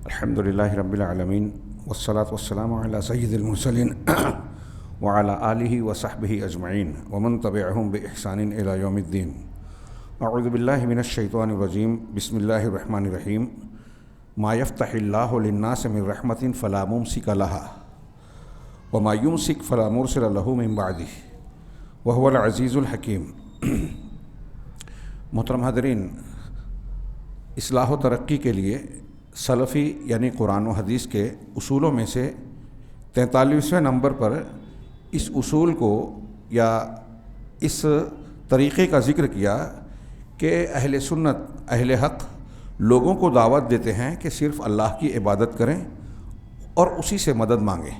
الحمد للہ رب العالمین والصلاة والسلام علی سید المرسلین وعلی آلہ وصحبہ اجمعین ومن تبعہم بإحسان الی یوم الدین. اعوذ باللہ من الشیطان الرجیم. بسم اللہ الرحمن الرحیم. ما یفتح اللہ للناس من رحمت فلا ممسک لها وما یمسک فلا مرسل له من بعدہ وهو العزیز الحکیم. محترم حاضرین، اصلاح و ترقی کے لیے سلفی یعنی قرآن و حدیث کے اصولوں میں سے 43ویں نمبر پر اس اصول کو یا اس طریقے کا ذکر کیا کہ اہل سنت اہل حق لوگوں کو دعوت دیتے ہیں کہ صرف اللہ کی عبادت کریں اور اسی سے مدد مانگیں.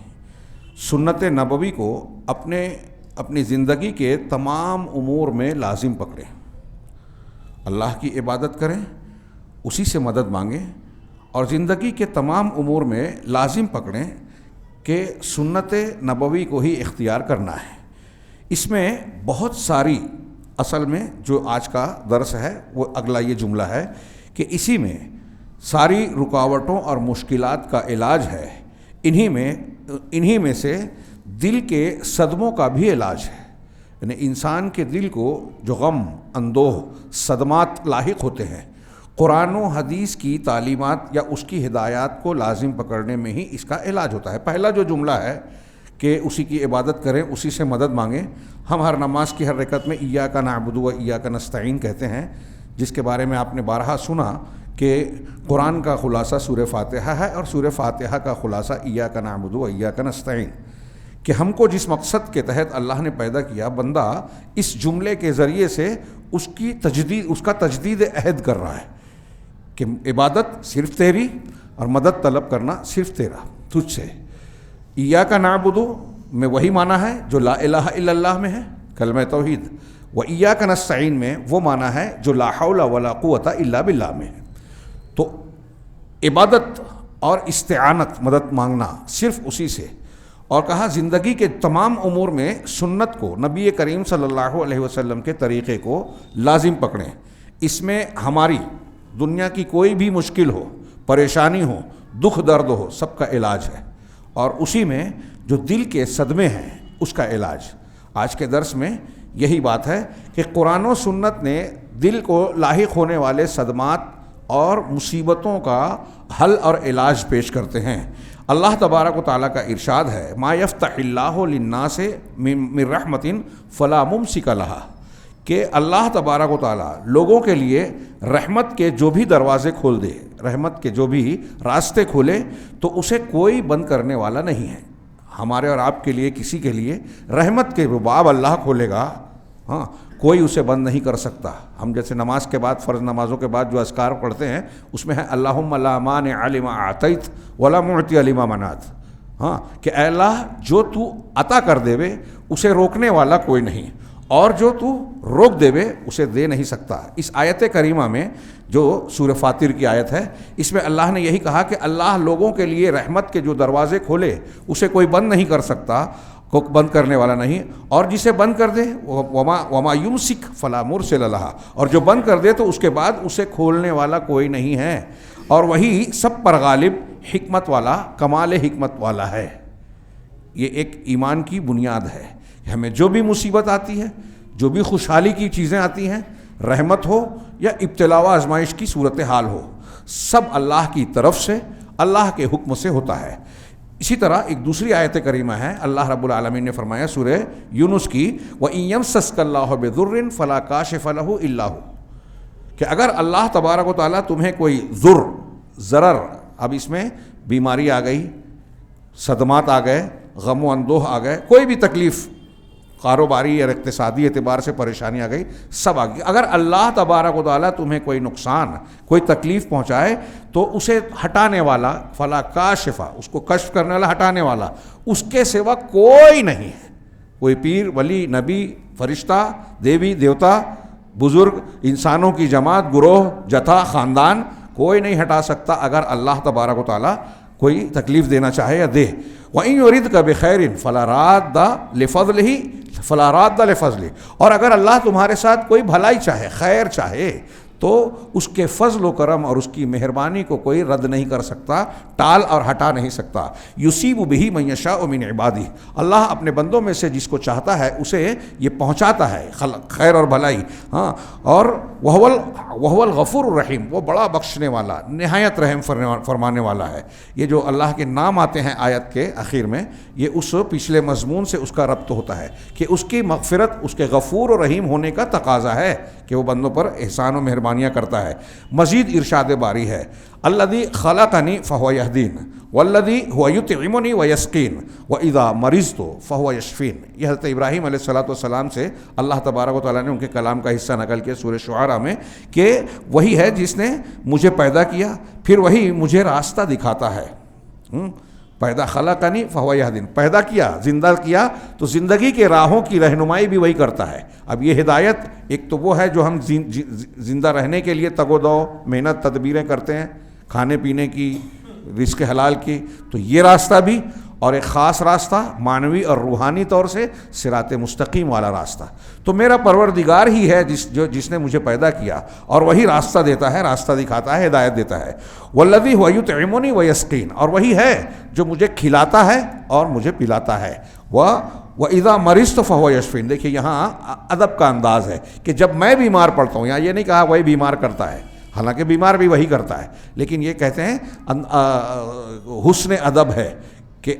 سنت نبوی کو اپنی زندگی کے تمام امور میں لازم پکڑیں. اللہ کی عبادت کریں، اسی سے مدد مانگیں اور زندگی کے تمام امور میں لازم پکڑیں کہ سنت نبوی کو ہی اختیار کرنا ہے. اس میں بہت ساری، اصل میں جو آج کا درس ہے وہ اگلا یہ جملہ ہے کہ اسی میں ساری رکاوٹوں اور مشکلات کا علاج ہے. انہی میں سے دل کے صدموں کا بھی علاج ہے. یعنی انسان کے دل کو جو غم، اندوہ، صدمات لاحق ہوتے ہیں، قرآن و حدیث کی تعلیمات یا اس کی ہدایات کو لازم پکڑنے میں ہی اس کا علاج ہوتا ہے. پہلا جو جملہ ہے کہ اسی کی عبادت کریں، اسی سے مدد مانگیں. ہم ہر نماز کی ہر رکعت میں ایاک نعبد و ایاک نستعین کہتے ہیں، جس کے بارے میں آپ نے بارہا سنا کہ قرآن کا خلاصہ سورہ فاتحہ ہے اور سورہ فاتحہ کا خلاصہ ایاک نعبد و ایاک نستعین. کہ ہم کو جس مقصد کے تحت اللہ نے پیدا کیا، بندہ اس جملے کے ذریعے سے اس کا تجدید عہد کر رہا ہے کہ عبادت صرف تیری اور مدد طلب کرنا صرف تیرا، تجھ سے. ایاک نعبد میں وہی معنی ہے جو لا الہ الا اللہ میں ہے، کلمہ توحید. و ایاک نستعین میں وہ معنی ہے جو لا حول ولا قوت الا باللہ میں ہے. تو عبادت اور استعانت، مدد مانگنا صرف اسی سے. اور کہا زندگی کے تمام امور میں سنت کو، نبی کریم صلی اللہ علیہ وسلم کے طریقے کو لازم پکڑیں. اس میں ہماری دنیا کی کوئی بھی مشکل ہو، پریشانی ہو، دکھ درد ہو، سب کا علاج ہے. اور اسی میں جو دل کے صدمے ہیں اس کا علاج. آج کے درس میں یہی بات ہے کہ قرآن و سنت نے دل کو لاحق ہونے والے صدمات اور مصیبتوں کا حل اور علاج پیش کرتے ہیں. اللہ تبارک و تعالیٰ کا ارشاد ہے، ما یفتح اللہ للناس من رحمت فلا ممسک لها، کہ اللہ تبارک و تعالیٰ لوگوں کے لیے رحمت کے جو بھی دروازے کھول دے، رحمت کے جو بھی راستے کھولے تو اسے کوئی بند کرنے والا نہیں ہے. ہمارے اور آپ کے لیے، کسی کے لیے رحمت کے باب اللہ کھولے گا، ہاں، کوئی اسے بند نہیں کر سکتا. ہم جیسے نماز کے بعد، فرض نمازوں کے بعد جو اذکار پڑھتے ہیں اس میں ہے اللہم لا مانع لما اعطیت ولا معطی لما منعت. ہاں، کہ اے اللہ جو تو عطا کر دے وے اسے روکنے والا کوئی نہیں، اور جو تو روک دے وے اسے دے نہیں سکتا. اس آیت کریمہ میں جو سورہ فاطر کی آیت ہے، اس میں اللہ نے یہی کہا کہ اللہ لوگوں کے لیے رحمت کے جو دروازے کھولے اسے کوئی بند نہیں کر سکتا، کو بند کرنے والا نہیں، اور جسے بند کر دے وما یمسک فلا مرسل لها، اور جو بند کر دے تو اس کے بعد اسے کھولنے والا کوئی نہیں ہے. اور وہی سب پر غالب، حکمت والا، کمال حکمت والا ہے. یہ ایک ایمان کی بنیاد ہے. ہمیں جو بھی مصیبت آتی ہے، جو بھی خوشحالی کی چیزیں آتی ہیں، رحمت ہو یا ابتلا و آزمائش کی صورتحال ہو، سب اللہ کی طرف سے، اللہ کے حکم سے ہوتا ہے. اسی طرح ایک دوسری آیت کریمہ ہے، اللہ رب العالمین نے فرمایا سورہ یونس کی، وَإِن يَمْسَسْكَ اللَّهُ بِضُرٍّ فَلَا كَاشِفَ لَهُ إِلَّا هُوَ، کہ اگر اللہ تبارک و تعالیٰ تمہیں کوئی ضرر، اب اس میں بیماری آ گئی، صدمات آ گئے، غم و اندوہ آ گئے، کوئی بھی تکلیف کاروباری یا اقتصادی اعتبار سے پریشانی آ گئی، سب آ گئی، اگر اللہ تبارک و تعالیٰ تمہیں کوئی نقصان، کوئی تکلیف پہنچائے تو اسے ہٹانے والا، فلا کاشفہ، اس کو کشف کرنے والا، ہٹانے والا اس کے سوا کوئی نہیں ہے. کوئی پیر، ولی، نبی، فرشتہ، دیوی دیوتا، بزرگ، انسانوں کی جماعت، گروہ، جتھا، خاندان، کوئی نہیں ہٹا سکتا اگر اللہ تبارک و تعالیٰ کوئی تکلیف دینا چاہے یا دے. وَإِن يُرِدْكَ بِخَيْرٍ فَلَا رَادَّ لِفَضْلِهِ، اور اگر اللہ تمہارے ساتھ کوئی بھلائی چاہے، خیر چاہے، تو اس کے فضل و کرم اور اس کی مہربانی کو کوئی رد نہیں کر سکتا، ٹال اور ہٹا نہیں سکتا۔ یصیب بہ من یشاء من عبادہ، اللہ اپنے بندوں میں سے جس کو چاہتا ہے اسے یہ پہنچاتا ہے خیر اور بھلائی، ہاں، اور وہو الغفور الرحیم، وہ بڑا بخشنے والا نہایت رحم فرمانے والا ہے۔ یہ جو اللہ کے نام آتے ہیں آیت کے آخر میں، یہ اس پچھلے مضمون سے اس کا ربط ہوتا ہے کہ اس کی مغفرت اس کے غفور و رحیم ہونے کا تقاضا ہے کہ وہ بندوں پر احسان و مہربانیاں کرتا ہے۔ مزید ارشاد باری ہے، الذی خلقنی فہو یہدین والذی هو یطعمنی ویسقین واذا مرضت فہو یشفین۔ یہ حضرت ابراہیم علیہ الصلوۃ والسلام سے اللہ تبارک و تعالیٰ نے ان کے کلام کا حصہ نقل کیا سورہ شعراء میں کہ وہی ہے جس نے مجھے پیدا کیا، پھر وہی مجھے راستہ دکھاتا ہے۔ پیدا خلقنی فہو یہدین، پیدا کیا، زندہ کیا، تو زندگی کے راہوں کی رہنمائی بھی وہی کرتا ہے۔ اب یہ ہدایت ایک تو وہ ہے جو ہم زندہ رہنے کے لیے تگ و دو محنت تدبیریں کرتے ہیں، کھانے پینے کی، رزق حلال کی، تو یہ راستہ بھی، اور ایک خاص راستہ معنوی اور روحانی طور سے صراط مستقیم والا راستہ۔ تو میرا پروردگار ہی ہے جس نے مجھے پیدا کیا، اور وہی راستہ دیتا ہے، راستہ دکھاتا ہے، ہدایت دیتا ہے۔ والذی هو یطعمنی ویسقین، اور وہی ہے جو مجھے کھلاتا ہے اور مجھے پلاتا ہے۔ وَإِذَا مَرِضْتُ فَهُوَ يَشْفِينِ، دیکھیے یہاں ادب کا انداز ہے کہ جب میں بیمار پڑتا ہوں، یہاں یہ نہیں کہا وہی بیمار کرتا ہے، حالانکہ بیمار بھی وہی کرتا ہے، لیکن یہ کہتے ہیں حسن ادب ہے کہ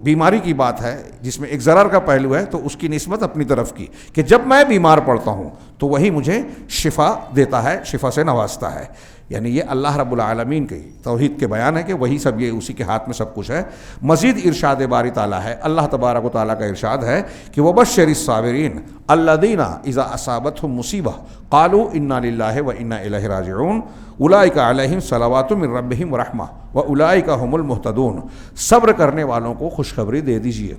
بیماری کی بات ہے جس میں ایک ضرر کا پہلو ہے، تو اس کی نسبت اپنی طرف کی کہ جب میں بیمار پڑتا ہوں تو وہی مجھے شفا دیتا ہے، شفا سے نوازتا ہے۔ یعنی یہ اللہ رب العالمین کی توحید کے بیان ہے کہ وہی سب، یہ اسی کے ہاتھ میں سب کچھ ہے۔ مزید ارشاد باری تعالیٰ ہے، اللہ تبارک و تعالیٰ کا ارشاد ہے کہ وَبَشِّرِ الصَّابِرِينَ الَّذِينَ إِذَا أَصَابَتْهُمْ مُصِيبَةٌ قَالُوا إِنَّا لِلَّهِ وَإِنَّا إِلَيْهِ رَاجِعُونَ أُولَٰئِكَ عَلَيْهِمْ صَلَوَاتٌ مِّن رَّبِّهِمْ وَرَحْمَةٌ وَأُولَٰئِكَ هُمُ الْمُهْتَدُونَ۔ صبر کرنے والوں کو خوشخبری دے دیجیے،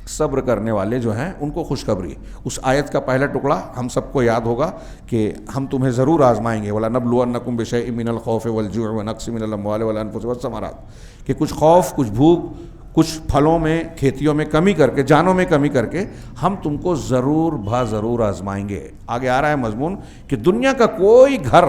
صبر کرنے والے جو ہیں ان کو خوشخبری۔ اس آیت کا پہلا ٹکڑا ہم سب کو یاد ہوگا کہ ہم تمہیں ضرور آزمائیں گے، وَلَنَبْلُوَنَّكُمْ بِشَيْءٍ مِّنَ الْخَوْفِ وَالْجُوعِ وَنَقْصٍ مِّنَ الْأَمْوَالِ وَالْأَنفُسِ وَالثَّمَرَاتِ، کہ کچھ خوف، کچھ بھوک، کچھ پھلوں میں، کھیتیوں میں کمی کر کے، جانوں میں کمی کر کے ہم تم کو ضرور ضرور آزمائیں گے۔ آگے آ رہا ہے مضمون کہ دنیا کا کوئی گھر،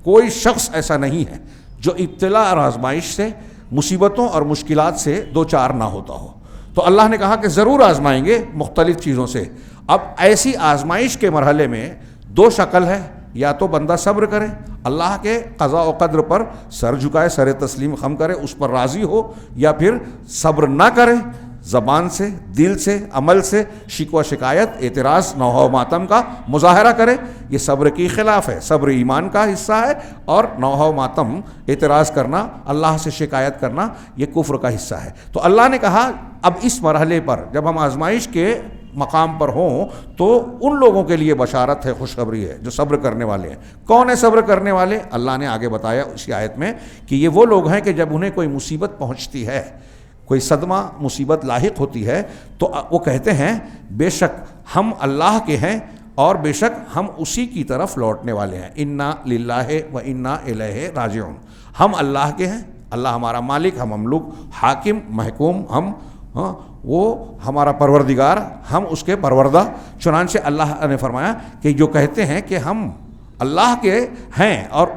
کوئی شخص ایسا نہیں ہے جو ابتلا اور آزمائش سے، مصیبتوں اور مشکلات سے دو چار نہ ہوتا ہو۔ تو اللہ نے کہا کہ ضرور آزمائیں گے مختلف چیزوں سے۔ اب ایسی آزمائش کے مرحلے میں دو شکل ہے، یا تو بندہ صبر کرے، اللہ کے قضاء و قدر پر سر جھکائے، سر تسلیم خم کرے، اس پر راضی ہو، یا پھر صبر نہ کرے، زبان سے، دل سے، عمل سے شکوہ شکایت، اعتراض، نوحہ و ماتم کا مظاہرہ کرے۔ یہ صبر کی خلاف ہے، صبر ایمان کا حصہ ہے، اور نوحہ و ماتم، اعتراض کرنا، اللہ سے شکایت کرنا، یہ کفر کا حصہ ہے۔ تو اللہ نے کہا اب اس مرحلے پر جب ہم آزمائش کے مقام پر ہوں تو ان لوگوں کے لیے بشارت ہے، خوشخبری ہے جو صبر کرنے والے ہیں۔ کون ہے صبر کرنے والے؟ اللہ نے آگے بتایا اسی آیت میں کہ یہ وہ لوگ ہیں کہ جب انہیں کوئی مصیبت پہنچتی ہے، کوئی صدمہ، مصیبت لاحق ہوتی ہے، تو وہ کہتے ہیں بے شک ہم اللہ کے ہیں اور بے شک ہم اسی کی طرف لوٹنے والے ہیں۔ انا للہ و انا الیہ راجعون، ہم اللہ کے ہیں، اللہ ہمارا مالک، ہم مملوک، حاکم، محکوم، ہم وہ ہمارا پروردگار، ہم اس کے پروردہ۔ چنانچہ اللہ نے فرمایا کہ جو کہتے ہیں کہ ہم اللہ کے ہیں اور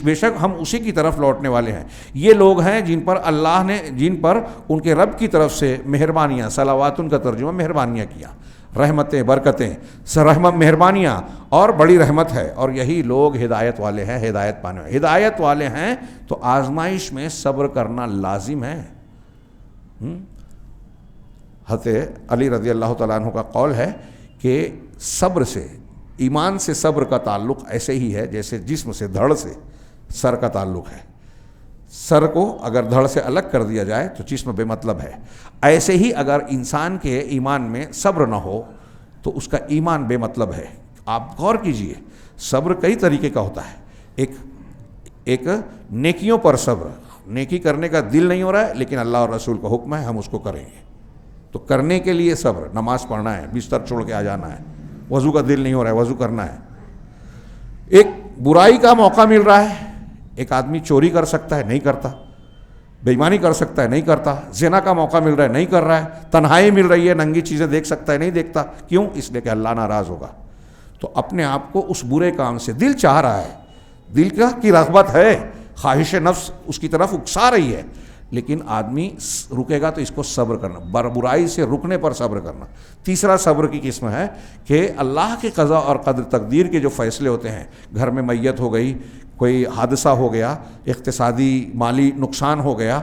بے شک ہم اسی کی طرف لوٹنے والے ہیں، یہ لوگ ہیں جن پر اللہ نے، جن پر ان کے رب کی طرف سے مہربانیاں، صلوات کا ترجمہ مہربانیاں کیا، رحمتیں، برکتیں، رحمت، مہربانیاں اور بڑی رحمت ہے، اور یہی لوگ ہدایت والے ہیں، ہدایت پانے والے۔ ہدایت والے ہیں تو آزمائش میں صبر کرنا لازم ہے۔ حضرت علی رضی اللہ تعالیٰ عنہ کا قول ہے کہ صبر سے، ایمان سے صبر کا تعلق ایسے ہی ہے جیسے جسم سے، دھڑ سے سر کا تعلق ہے۔ سر کو اگر دھڑ سے الگ کر دیا جائے تو جسم بے مطلب ہے۔ ایسے ہی اگر انسان کے ایمان میں صبر نہ ہو تو اس کا ایمان بے مطلب ہے۔ آپ غور کیجئے، صبر کئی طریقے کا ہوتا ہے۔ ایک نیکیوں پر صبر، نیکی کرنے کا دل نہیں ہو رہا ہے لیکن اللہ اور رسول کا حکم ہے ہم اس کو کریں گے، تو کرنے کے لیے صبر، نماز پڑھنا ہے، بستر چھوڑ کے آ جانا ہے، وضو کا دل نہیں ہو رہا ہے، وضو کرنا ہے۔ ایک برائی کا موقع مل رہا ہے، ایک آدمی چوری کر سکتا ہے، نہیں کرتا، بے ایمانی کر سکتا ہے، نہیں کرتا، زنا کا موقع مل رہا ہے، نہیں کر رہا ہے، تنہائی مل رہی ہے، ننگی چیزیں دیکھ سکتا ہے، نہیں دیکھتا، کیوں؟ اس لیے کہ اللہ ناراض ہوگا۔ تو اپنے آپ کو اس برے کام سے، دل چاہ رہا ہے دل کی رغبت ہے، خواہش نفس اس کی طرف اکسا رہی ہے، لیکن آدمی رکے گا تو اس کو صبر کرنا، برائی سے رکنے پر صبر کرنا۔ تیسرا صبر کی قسم ہے کہ اللہ کی قضا اور قدر تقدیر کے جو فیصلے ہوتے ہیں، گھر میں میت ہو گئی، کوئی حادثہ ہو گیا، اقتصادی مالی نقصان ہو گیا،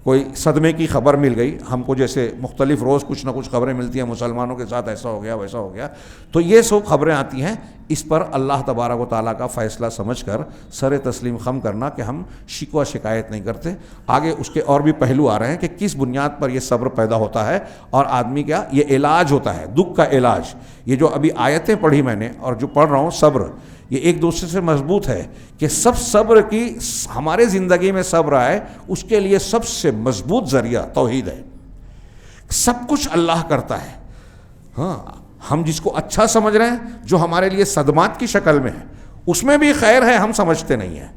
کوئی صدمے کی خبر مل گئی، ہم کو جیسے مختلف روز کچھ نہ کچھ خبریں ملتی ہیں، مسلمانوں کے ساتھ ایسا ہو گیا ویسا ہو گیا، تو یہ سب خبریں آتی ہیں، اس پر اللہ تبارک و تعالیٰ کا فیصلہ سمجھ کر سر تسلیم خم کرنا کہ ہم شکوہ شکایت نہیں کرتے۔ آگے اس کے اور بھی پہلو آ رہے ہیں کہ کس بنیاد پر یہ صبر پیدا ہوتا ہے، اور آدمی کا یہ علاج ہوتا ہے، دکھ کا علاج۔ یہ جو ابھی آیتیں پڑھی میں نے اور جو پڑھ رہا ہوں صبر، یہ ایک دوسرے سے مضبوط ہے کہ سب صبر کی ہمارے زندگی میں صبر آئے، اس کے لیے سب سے مضبوط ذریعہ توحید ہے۔ سب کچھ اللہ کرتا ہے، ہاں ہم جس کو اچھا سمجھ رہے ہیں، جو ہمارے لیے صدمات کی شکل میں ہے، اس میں بھی خیر ہے، ہم سمجھتے نہیں ہیں۔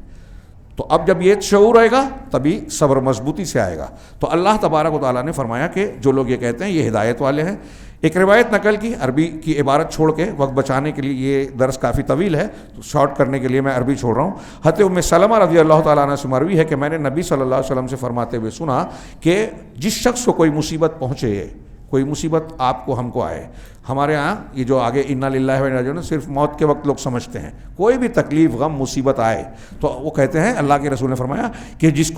تو اب جب یہ شعور آئے گا تبھی صبر مضبوطی سے آئے گا۔ تو اللہ تبارک و تعالیٰ نے فرمایا کہ جو لوگ یہ کہتے ہیں یہ ہدایت والے ہیں۔ ایک روایت نقل کی، عربی کی عبارت چھوڑ کے وقت بچانے کے لیے، یہ درس کافی طویل ہے تو شارٹ کرنے کے لیے میں عربی چھوڑ رہا ہوں۔ حضرت ام سلمہ رضی اللہ تعالیٰ عنہ سے مروی ہے کہ میں نے نبی صلی اللہ علیہ وسلم سے فرماتے ہوئے سنا کہ جس شخص کو کوئی مصیبت پہنچے، کوئی مصیبت آپ کو ہم کو آئے، ہمارے ہاں یہ جو آگے انا للہ و انا الیہ راجعون صرف موت کے وقت لوگ سمجھتے ہیں، کوئی بھی تکلیف غم مصیبت آئے تو وہ کہتے ہیں، اللہ کے رسول نے فرمایا کہ جس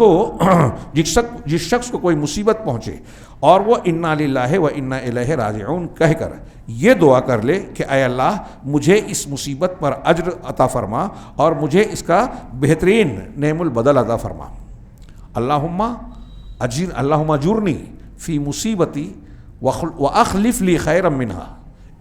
شخص کو کوئی مصیبت پہنچے اور وہ انا للہ و انا الیہ راجعون کہہ کر یہ دعا کر لے کہ اے اللہ مجھے اس مصیبت پر اجر عطا فرما اور مجھے اس کا بہترین نعم البدل عطا فرما، اللہم اجرنی فی مصیبتی وَأَخْلِفْ لِي خَيْرًا مِّنْهَا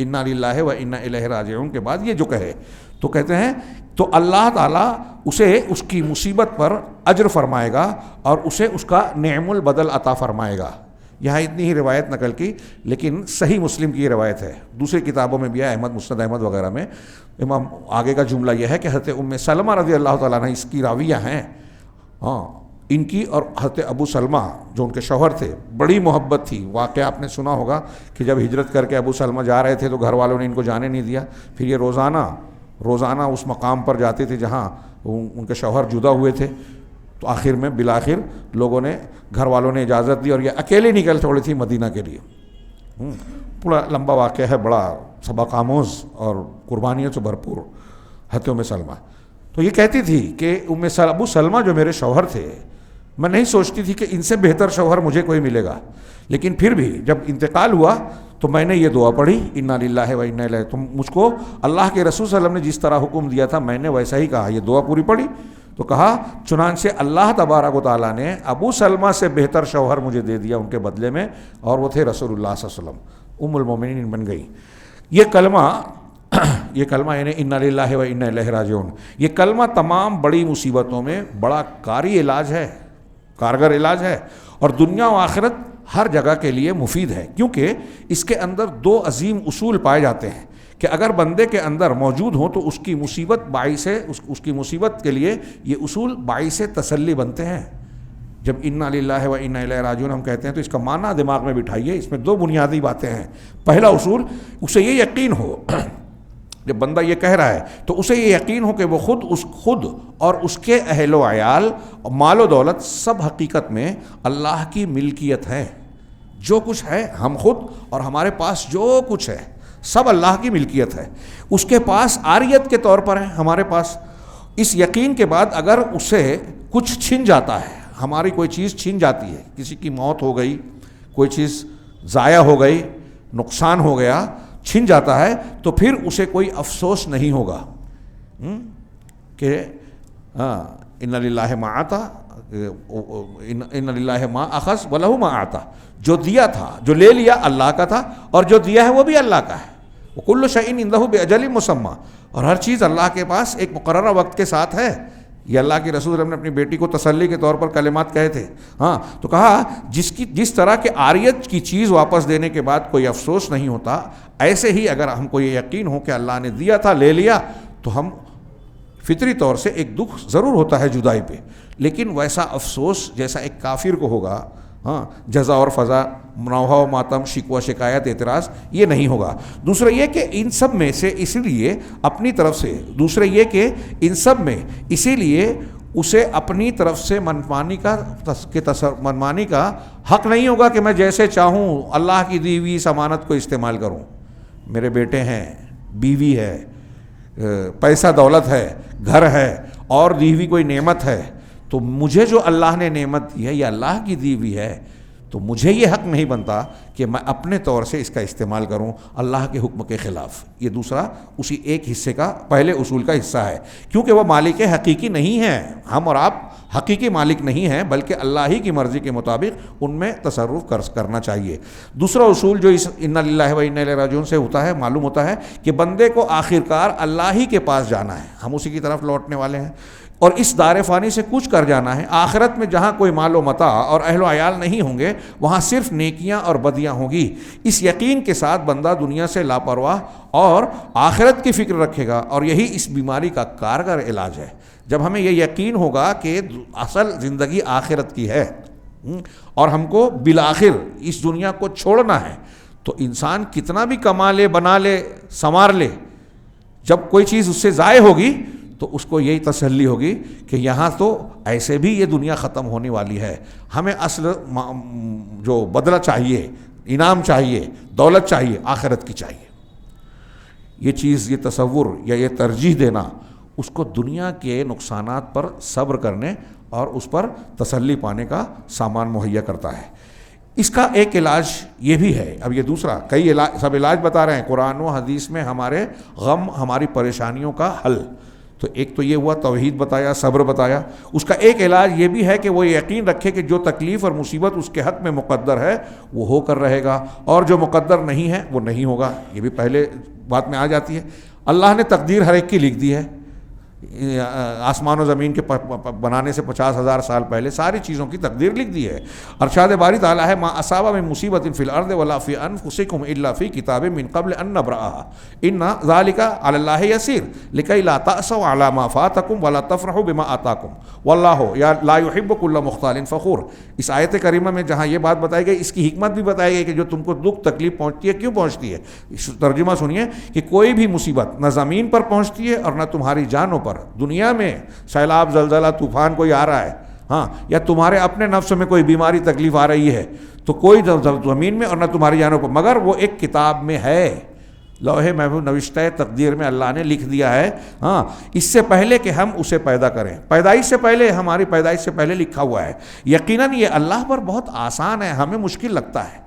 اِنَّا لِلَّهِ وَإِنَّا إِلَيْهِ رَاجِعُونَ کے بعد یہ جو کہے تو کہتے ہیں تو اللہ تعالیٰ اسے اس کی مصیبت پر اجر فرمائے گا اور اسے اس کا نعم البدل عطا فرمائے گا۔ یہاں اتنی ہی روایت نقل کی، لیکن صحیح مسلم کی یہ روایت ہے، دوسری کتابوں میں بھی ہے، احمد مسند احمد وغیرہ میں۔ امام آگے کا جملہ یہ ہے کہ حضرت ام سلمہ رضی اللہ تعالیٰ عنہ اس کی راویہ ہیں، ہاں ان کی اور حضرت ابو سلمہ جو ان کے شوہر تھے بڑی محبت تھی۔ واقعہ آپ نے سنا ہوگا کہ جب ہجرت کر کے ابو سلمہ جا رہے تھے تو گھر والوں نے ان کو جانے نہیں دیا، پھر یہ روزانہ اس مقام پر جاتے تھے جہاں ان کے شوہر جدا ہوئے تھے، تو آخر میں بالآخر لوگوں نے، گھر والوں نے اجازت دی اور یہ اکیلے نکل پڑے تھی مدینہ کے لیے۔ بڑا لمبا واقعہ ہے، بڑا سبق آموز اور قربانیوں سے بھرپور حضرت ام سلمہ۔ تو یہ کہتی تھی کہ ابو سلمہ جو میرے شوہر تھے، میں نہیں سوچتی تھی کہ ان سے بہتر شوہر مجھے کوئی ملے گا، لیکن پھر بھی جب انتقال ہوا تو میں نے یہ دعا پڑھی انا للہ و انا الیہ، تو مجھ کو اللہ کے رسول صلی اللہ علیہ وسلم نے جس طرح حکم دیا تھا میں نے ویسا ہی کہا، یہ دعا پوری پڑھی تو کہا چنانچہ اللہ تبارک و تعالیٰ نے ابو سلمہ سے بہتر شوہر مجھے دے دیا ان کے بدلے میں، اور وہ تھے رسول اللہ صلی اللہ علیہ وسلم، ام المومنین بن گئی۔ یہ کلمہ یعنی انا للہ و انا الیہ راجعون، یہ کلمہ تمام بڑی مصیبتوں میں بڑا کاری علاج ہے، کارگر علاج ہے، اور دنیا و آخرت ہر جگہ کے لیے مفید ہے، کیونکہ اس کے اندر دو عظیم اصول پائے جاتے ہیں کہ اگر بندے کے اندر موجود ہوں تو اس کی مصیبت باعث اس کی مصیبت کے لیے یہ اصول باعث تسلی بنتے ہیں۔ جب انا للہ و انا الیہ راجعون ہم کہتے ہیں تو اس کا معنی دماغ میں بٹھائیے، اس میں دو بنیادی باتیں ہیں۔ پہلا اصول، اسے یہ یقین ہو، جب بندہ یہ کہہ رہا ہے تو اسے یہ یقین ہو کہ وہ خود اور اس کے اہل و عیال، مال و دولت سب حقیقت میں اللہ کی ملکیت ہے، جو کچھ ہے ہم خود اور ہمارے پاس جو کچھ ہے سب اللہ کی ملکیت ہے، اس کے پاس عاریت کے طور پر ہے ہمارے پاس۔ اس یقین کے بعد اگر اسے کچھ چھن جاتا ہے، ہماری کوئی چیز چھن جاتی ہے، کسی کی موت ہو گئی، کوئی چیز ضائع ہو گئی، نقصان ہو گیا، چھن جاتا ہے، تو پھر اسے کوئی افسوس نہیں ہوگا کہ ان للہ ما آتا ان للہ ما اخذ ولہ ما آتا، جو دیا تھا، جو لے لیا اللہ کا تھا، اور جو دیا ہے وہ بھی اللہ کا ہے۔ وکل شیء عنده باجل مسمى، اور ہر چیز اللہ کے پاس ایک مقررہ وقت کے ساتھ ہے۔ یہ اللہ کے رسول نے اپنی بیٹی کو تسلی کے طور پر کلمات کہے تھے، تو کہا جس طرح کے عاریت کی چیز واپس دینے کے بعد کوئی افسوس نہیں ہوتا، ایسے ہی اگر ہم کو یہ یقین ہو کہ اللہ نے دیا تھا، لے لیا، تو ہم فطری طور سے ایک دکھ ضرور ہوتا ہے جدائی پہ، لیکن ویسا افسوس جیسا ایک کافر کو ہوگا، ہاں جزا اور فضا، نوحہ و ماتم، شکوہ شکایت اعتراض یہ نہیں ہوگا۔ دوسرا یہ کہ ان سب میں سے اسی لیے اپنی طرف سے اسی لیے اسے اپنی طرف سے منمانی کا حق نہیں ہوگا کہ میں جیسے چاہوں اللہ کی دی ہوئی ضمانت کو استعمال کروں۔ میرے بیٹے ہیں، بیوی ہے، پیسہ دولت ہے، گھر ہے اور دی ہوئی کوئی نعمت ہے، تو مجھے جو اللہ نے نعمت دی ہے یہ اللہ کی دی ہوئی ہے، تو مجھے یہ حق نہیں بنتا کہ میں اپنے طور سے اس کا استعمال کروں اللہ کے حکم کے خلاف۔ یہ دوسرا اسی ایک حصے کا پہلے اصول کا حصہ ہے، کیونکہ وہ مالک حقیقی نہیں ہیں، ہم اور آپ حقیقی مالک نہیں ہیں، بلکہ اللہ ہی کی مرضی کے مطابق ان میں تصرف کرنا چاہیے۔ دوسرا اصول جو اس انا للہ و انا الیہ راجعون سے ہوتا ہے، معلوم ہوتا ہے کہ بندے کو آخرکار اللہ ہی کے پاس جانا ہے، ہم اسی کی طرف لوٹنے والے ہیں اور اس دار فانی سے کچھ کر جانا ہے۔ آخرت میں جہاں کوئی مال و متاع اور اہل و عیال نہیں ہوں گے، وہاں صرف نیکیاں اور بدیاں ہوں گی۔ اس یقین کے ساتھ بندہ دنیا سے لاپرواہ اور آخرت کی فکر رکھے گا، اور یہی اس بیماری کا کارگر علاج ہے۔ جب ہمیں یہ یقین ہوگا کہ اصل زندگی آخرت کی ہے اور ہم کو بالآخر اس دنیا کو چھوڑنا ہے، تو انسان کتنا بھی کما لے، بنا لے، سنوار لے، جب کوئی چیز اس سے ضائع ہوگی تو اس کو یہی تسلی ہوگی کہ یہاں تو ایسے بھی یہ دنیا ختم ہونے والی ہے، ہمیں اصل جو بدلہ چاہیے، انعام چاہیے، دولت چاہیے، آخرت کی چاہیے۔ یہ چیز، یہ تصور یا یہ ترجیح دینا اس کو دنیا کے نقصانات پر صبر کرنے اور اس پر تسلی پانے کا سامان مہیا کرتا ہے۔ اس کا ایک علاج یہ بھی ہے، اب یہ دوسرا، کئی سب علاج بتا رہے ہیں قرآن و حدیث میں، ہمارے غم، ہماری پریشانیوں کا حل۔ تو ایک تو یہ ہوا، توحید بتایا، صبر بتایا۔ اس کا ایک علاج یہ بھی ہے کہ وہ یقین رکھے کہ جو تکلیف اور مصیبت اس کے حق میں مقدر ہے وہ ہو کر رہے گا، اور جو مقدر نہیں ہے وہ نہیں ہوگا۔ یہ بھی پہلے بات میں آ جاتی ہے۔ اللہ نے تقدیر ہر ایک کی لکھ دی ہے، آسمان و زمین کے بنانے سے 50,000 سال پہلے ساری چیزوں کی تقدیر لکھ دی ہے۔ ارشاد باری تعالیٰ ہے، ما اصاب من مصیبت فی الارض ولا فی انفسکم الا فی کتاب من قبل ان نبرأها ان ذلک علی اللہ یسیر لکی لا تأسوا علی ما فاتکم ولا تفرحوا بما آتاکم واللہ لا یحب کل مختال فخور۔ اس آیت کریمہ میں جہاں یہ بات بتائی گئی، اس کی حکمت بھی بتائی گئی کہ جو تم کو دکھ تکلیف پہنچتی ہے کیوں پہنچتی ہے۔ ترجمہ سنیے کہ کوئی بھی مصیبت نہ زمین پر پہنچتی ہے اور نہ تمہاری جانوں پر۔ دنیا میں سیلاب، زلزلہ، طوفان کوئی آ رہا ہے، ہاں، یا تمہارے اپنے نفس میں کوئی بیماری تکلیف آ رہی ہے، تو کوئی زمین میں اور نہ تمہاری جانوں پر، مگر وہ ایک کتاب میں ہے، لوح محفوظ نوشتہ تقدیر میں اللہ نے لکھ دیا ہے، ہاں، اس سے پہلے کہ ہم اسے پیدا کریں، پیدائش سے پہلے، ہماری پیدائش سے پہلے لکھا ہوا ہے۔ یقیناً یہ اللہ پر بہت آسان ہے، ہمیں مشکل لگتا ہے،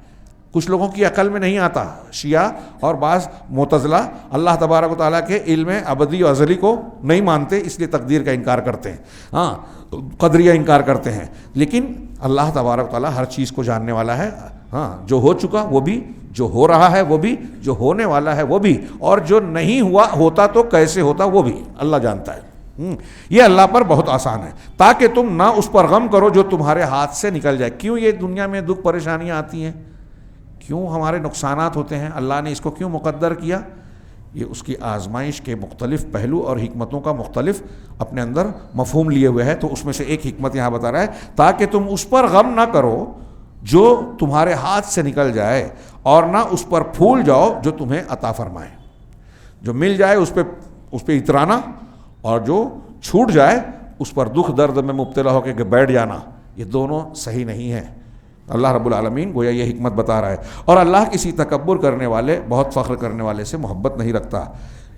کچھ لوگوں کی عقل میں نہیں آتا۔ شیعہ اور بعض معتزلہ اللہ تبارک و تعالیٰ کے علم ابدی و ازلی کو نہیں مانتے، اس لیے تقدیر کا انکار کرتے ہیں، ہاں، قدریہ انکار کرتے ہیں، لیکن اللہ تبارک و تعالیٰ ہر چیز کو جاننے والا ہے، ہاں، جو ہو چکا وہ بھی، جو ہو رہا ہے وہ بھی، جو ہونے والا ہے وہ بھی، اور جو نہیں ہوا ہوتا تو کیسے ہوتا وہ بھی اللہ جانتا ہے۔ یہ اللہ پر بہت آسان ہے، تاکہ تم نہ اس پر غم کرو جو تمہارے ہاتھ سے نکل جائے۔ کیوں یہ دنیا میں دکھ پریشانیاں آتی ہیں، کیوں ہمارے نقصانات ہوتے ہیں، اللہ نے اس کو کیوں مقدر کیا؟ یہ اس کی آزمائش کے مختلف پہلو اور حکمتوں کا مختلف اپنے اندر مفہوم لیے ہوئے ہے۔ تو اس میں سے ایک حکمت یہاں بتا رہا ہے، تاکہ تم اس پر غم نہ کرو جو تمہارے ہاتھ سے نکل جائے، اور نہ اس پر پھول جاؤ جو تمہیں عطا فرمائے۔ جو مل جائے اس پہ اترانا، اور جو چھوٹ جائے اس پر دکھ درد میں مبتلا ہو کے بیٹھ جانا، یہ دونوں صحیح نہیں ہیں۔ اللہ رب العالمین گویا یہ حکمت بتا رہا ہے، اور اللہ کسی تکبر کرنے والے، بہت فخر کرنے والے سے محبت نہیں رکھتا۔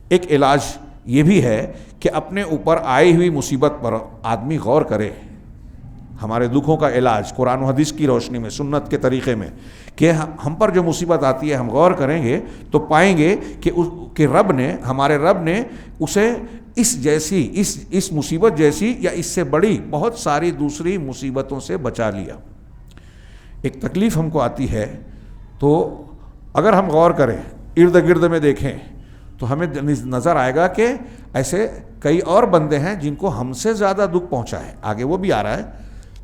ایک علاج یہ بھی ہے کہ اپنے اوپر آئی ہوئی مصیبت پر آدمی غور کرے۔ ہمارے دکھوں کا علاج قرآن و حدیث کی روشنی میں، سنت کے طریقے میں، کہ ہم پر جو مصیبت آتی ہے ہم غور کریں گے تو پائیں گے کہ رب نے، ہمارے رب نے اسے اس مصیبت جیسی یا اس سے بڑی بہت ساری دوسری مصیبتوں سے بچا لیا۔ ایک تکلیف ہم کو آتی ہے تو اگر ہم غور کریں، ارد گرد میں دیکھیں، تو ہمیں نظر آئے گا کہ ایسے کئی اور بندے ہیں جن کو ہم سے زیادہ دکھ پہنچا ہے، آگے وہ بھی آ رہا ہے۔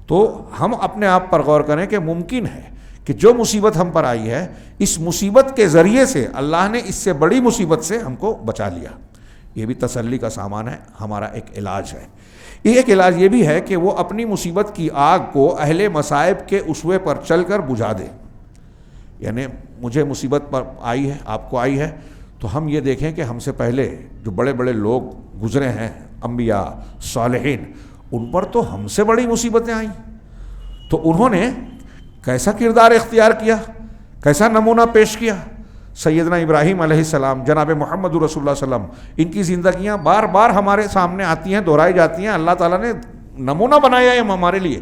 تو ہم اپنے آپ پر غور کریں کہ ممکن ہے کہ جو مصیبت ہم پر آئی ہے، اس مصیبت کے ذریعے سے اللہ نے اس سے بڑی مصیبت سے ہم کو بچا لیا۔ یہ بھی تسلی کا سامان ہے، ہمارا ایک علاج ہے۔ ایک علاج یہ بھی ہے کہ وہ اپنی مصیبت کی آگ کو اہل مصائب کے اسوے پر چل کر بجھا دے. یعنی مجھے مصیبت پر آئی ہے، آپ کو آئی ہے، تو ہم یہ دیکھیں کہ ہم سے پہلے جو بڑے بڑے لوگ گزرے ہیں، انبیاء، صالحین، ان پر تو ہم سے بڑی مصیبتیں آئیں، تو انہوں نے کیسا کردار اختیار کیا، کیسا نمونہ پیش کیا. سیدنا ابراہیم علیہ السلام، جناب محمد رسول اللہ صلی اللہ علیہ وسلم، ان کی زندگیاں بار بار ہمارے سامنے آتی ہیں، دہرائی جاتی ہیں. اللہ تعالیٰ نے نمونہ بنایا ہے ہمارے لیے.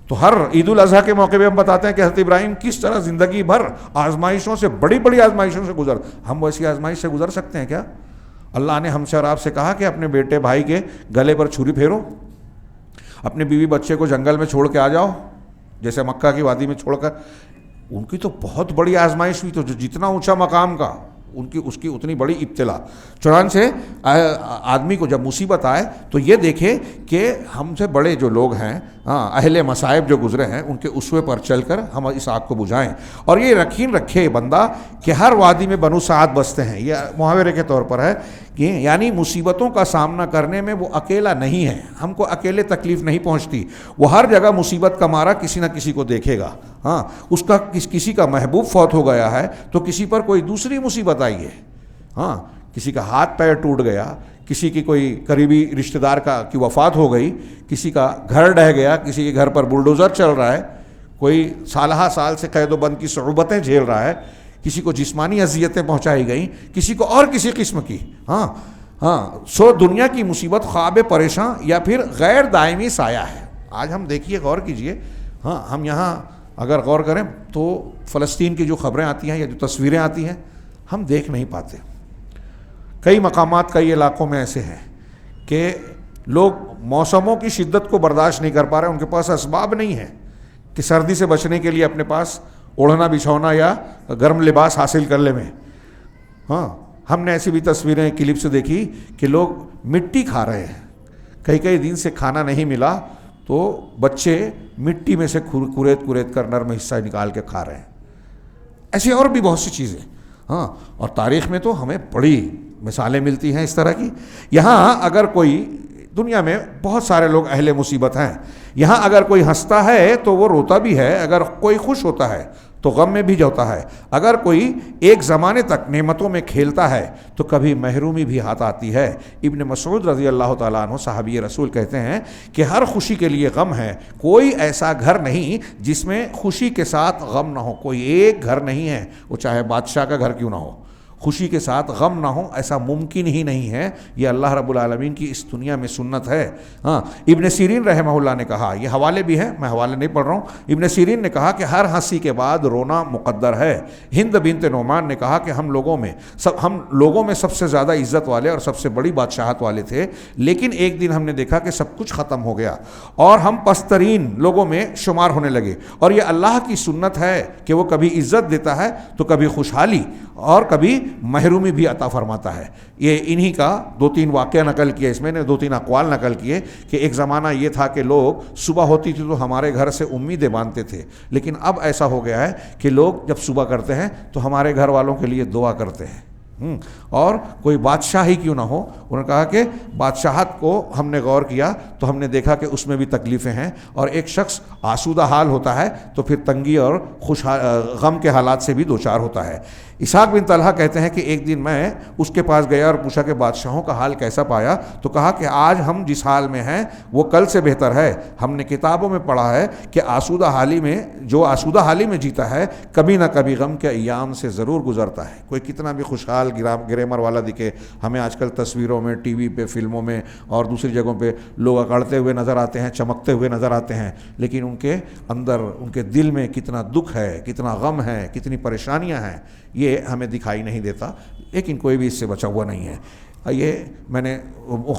تو ہر عید الاضحیٰ کے موقع پہ ہم بتاتے ہیں کہ حضرت ابراہیم کس طرح زندگی بھر آزمائشوں سے، بڑی بڑی آزمائشوں سے گزر. ہم ویسی آزمائش سے گزر سکتے ہیں کیا؟ اللہ نے ہم سے اور آپ سے کہا کہ اپنے بیٹے بھائی کے گلے پر چھری پھیرو، اپنے بیوی بچے کو جنگل میں چھوڑ کے آ جاؤ، جیسے مکہ کی وادی میں چھوڑ کر. ان کی تو بہت بڑی آزمائش ہوئی، تو جو جتنا اونچا مقام کا اس کی اتنی بڑی ابتلا. چنانچہ آدمی کو جب مصیبت آئے تو یہ دیکھے کہ ہم سے بڑے جو لوگ ہیں، اہل مصائب جو گزرے ہیں، ان کے اسوے پر چل کر ہم اس آگ کو بجھائیں. اور یہ یقین رکھے بندہ کہ ہر وادی میں بنو سعد بستے ہیں. یہ محاورے کے طور پر ہے کہ یعنی مصیبتوں کا سامنا کرنے میں وہ اکیلا نہیں ہے، ہم کو اکیلے تکلیف نہیں پہنچتی. وہ ہر جگہ مصیبت کا مارا کسی نہ کسی کو دیکھے گا. اس کا کسی کا محبوب فوت ہو گیا ہے تو کسی پر کوئی دوسری مصیبت آئی ہے. کسی کا ہاتھ پیر ٹوٹ گیا، کسی کی کوئی قریبی رشتہ دار کی وفات ہو گئی، کسی کا گھر ڈہ گیا، کسی کے گھر پر بلڈوزر چل رہا ہے، کوئی سالہ سال سے قید و بند کی صعوبتیں جھیل رہا ہے، کسی کو جسمانی اذیتیں پہنچائی گئیں، کسی کو اور کسی قسم کی. سو دنیا کی مصیبت خواب پریشاں یا پھر غیر دائمی سایہ ہے. آج ہم دیکھیے، غور کیجئے، ہم یہاں اگر غور کریں تو فلسطین کی جو خبریں آتی ہیں یا جو تصویریں آتی ہیں ہم دیکھ نہیں پاتے. کئی مقامات، کئی علاقوں میں ایسے ہیں کہ لوگ موسموں کی شدت کو برداشت نہیں کر پا رہے، ان کے پاس اسباب نہیں ہیں کہ سردی سے بچنے کے لیے اپنے پاس اوڑھنا بچھونا یا گرم لباس حاصل کر لے میں. ہم نے ایسی بھی تصویریں کلپ سے دیکھی کہ لوگ مٹی کھا رہے ہیں، کئی دن سے کھانا نہیں ملا تو بچے مٹی میں سے کوریت کر نرم حصہ نکال کے کھا رہے ہیں. ایسی اور بھی بہت سی چیزیں. اور تاریخ میں تو ہمیں بڑی مثالیں ملتی ہیں اس طرح کی. یہاں اگر کوئی، دنیا میں بہت سارے لوگ اہل مصیبت ہیں، یہاں اگر کوئی ہنستا ہے تو وہ روتا بھی ہے، اگر کوئی خوش ہوتا ہے تو غم میں بھی جاتا ہے، اگر کوئی ایک زمانے تک نعمتوں میں کھیلتا ہے تو کبھی محرومی بھی ہاتھ آتی ہے. ابن مسعود رضی اللہ تعالیٰ عنہ صحابی رسول کہتے ہیں کہ ہر خوشی کے لیے غم ہے، کوئی ایسا گھر نہیں جس میں خوشی کے ساتھ غم نہ ہو. کوئی ایک گھر نہیں ہے، وہ چاہے بادشاہ کا گھر کیوں نہ ہو، خوشی کے ساتھ غم نہ ہو، ایسا ممکن ہی نہیں ہے. یہ اللہ رب العالمین کی اس دنیا میں سنت ہے. ابن سیرین رحمہ اللہ نے کہا، یہ حوالے بھی ہیں، میں حوالے نہیں پڑھ رہا ہوں. ابن سیرین نے کہا کہ ہر ہنسی کے بعد رونا مقدر ہے. ہند بنت نعمان نے کہا کہ ہم لوگوں میں سب سے زیادہ عزت والے اور سب سے بڑی بادشاہت والے تھے، لیکن ایک دن ہم نے دیکھا کہ سب کچھ ختم ہو گیا اور ہم پسترین لوگوں میں شمار ہونے لگے. اور یہ اللہ کی سنت ہے کہ وہ کبھی عزت دیتا ہے تو کبھی خوشحالی اور کبھی محرومی بھی عطا فرماتا ہے. یہ انہی کا 2-3 واقعہ نقل کیے، اس میں نے 2-3 اقوال نقل کیے کہ ایک زمانہ یہ تھا کہ لوگ صبح ہوتی تھی تو ہمارے گھر سے امیدیں باندھتے تھے، لیکن اب ایسا ہو گیا ہے کہ لوگ جب صبح کرتے ہیں تو ہمارے گھر والوں کے لیے دعا کرتے ہیں. اور کوئی بادشاہ ہی کیوں نہ ہو، انہوں نے کہا کہ بادشاہت کو ہم نے غور کیا تو ہم نے دیکھا کہ اس میں بھی تکلیفیں ہیں، اور ایک شخص آسودہ حال ہوتا ہے تو پھر تنگی اور غم کے حالات سے بھی دوچار ہوتا ہے. اسحاق بن طلحہ کہتے ہیں کہ ایک دن میں اس کے پاس گیا اور پوچھا کہ بادشاہوں کا حال کیسا پایا، تو کہا کہ آج ہم جس حال میں ہیں وہ کل سے بہتر ہے. ہم نے کتابوں میں پڑھا ہے کہ آسودہ حالی میں جیتا ہے کبھی نہ کبھی غم کے ایام سے ضرور گزرتا ہے. کوئی کتنا بھی خوشحال گریمر والا دکھے، ہمیں آج کل تصویروں میں، ٹی وی پہ، فلموں میں اور دوسری جگہوں پہ لوگ اکڑتے ہوئے نظر آتے ہیں، چمکتے ہوئے نظر آتے ہیں، لیکن ان کے اندر، ان کے دل میں کتنا دکھ ہے، کتنا غم ہے، کتنی پریشانیاں ہیں، یہ ہمیں دکھائی نہیں دیتا. لیکن کوئی بھی اس سے بچا ہوا نہیں ہے. یہ میں نے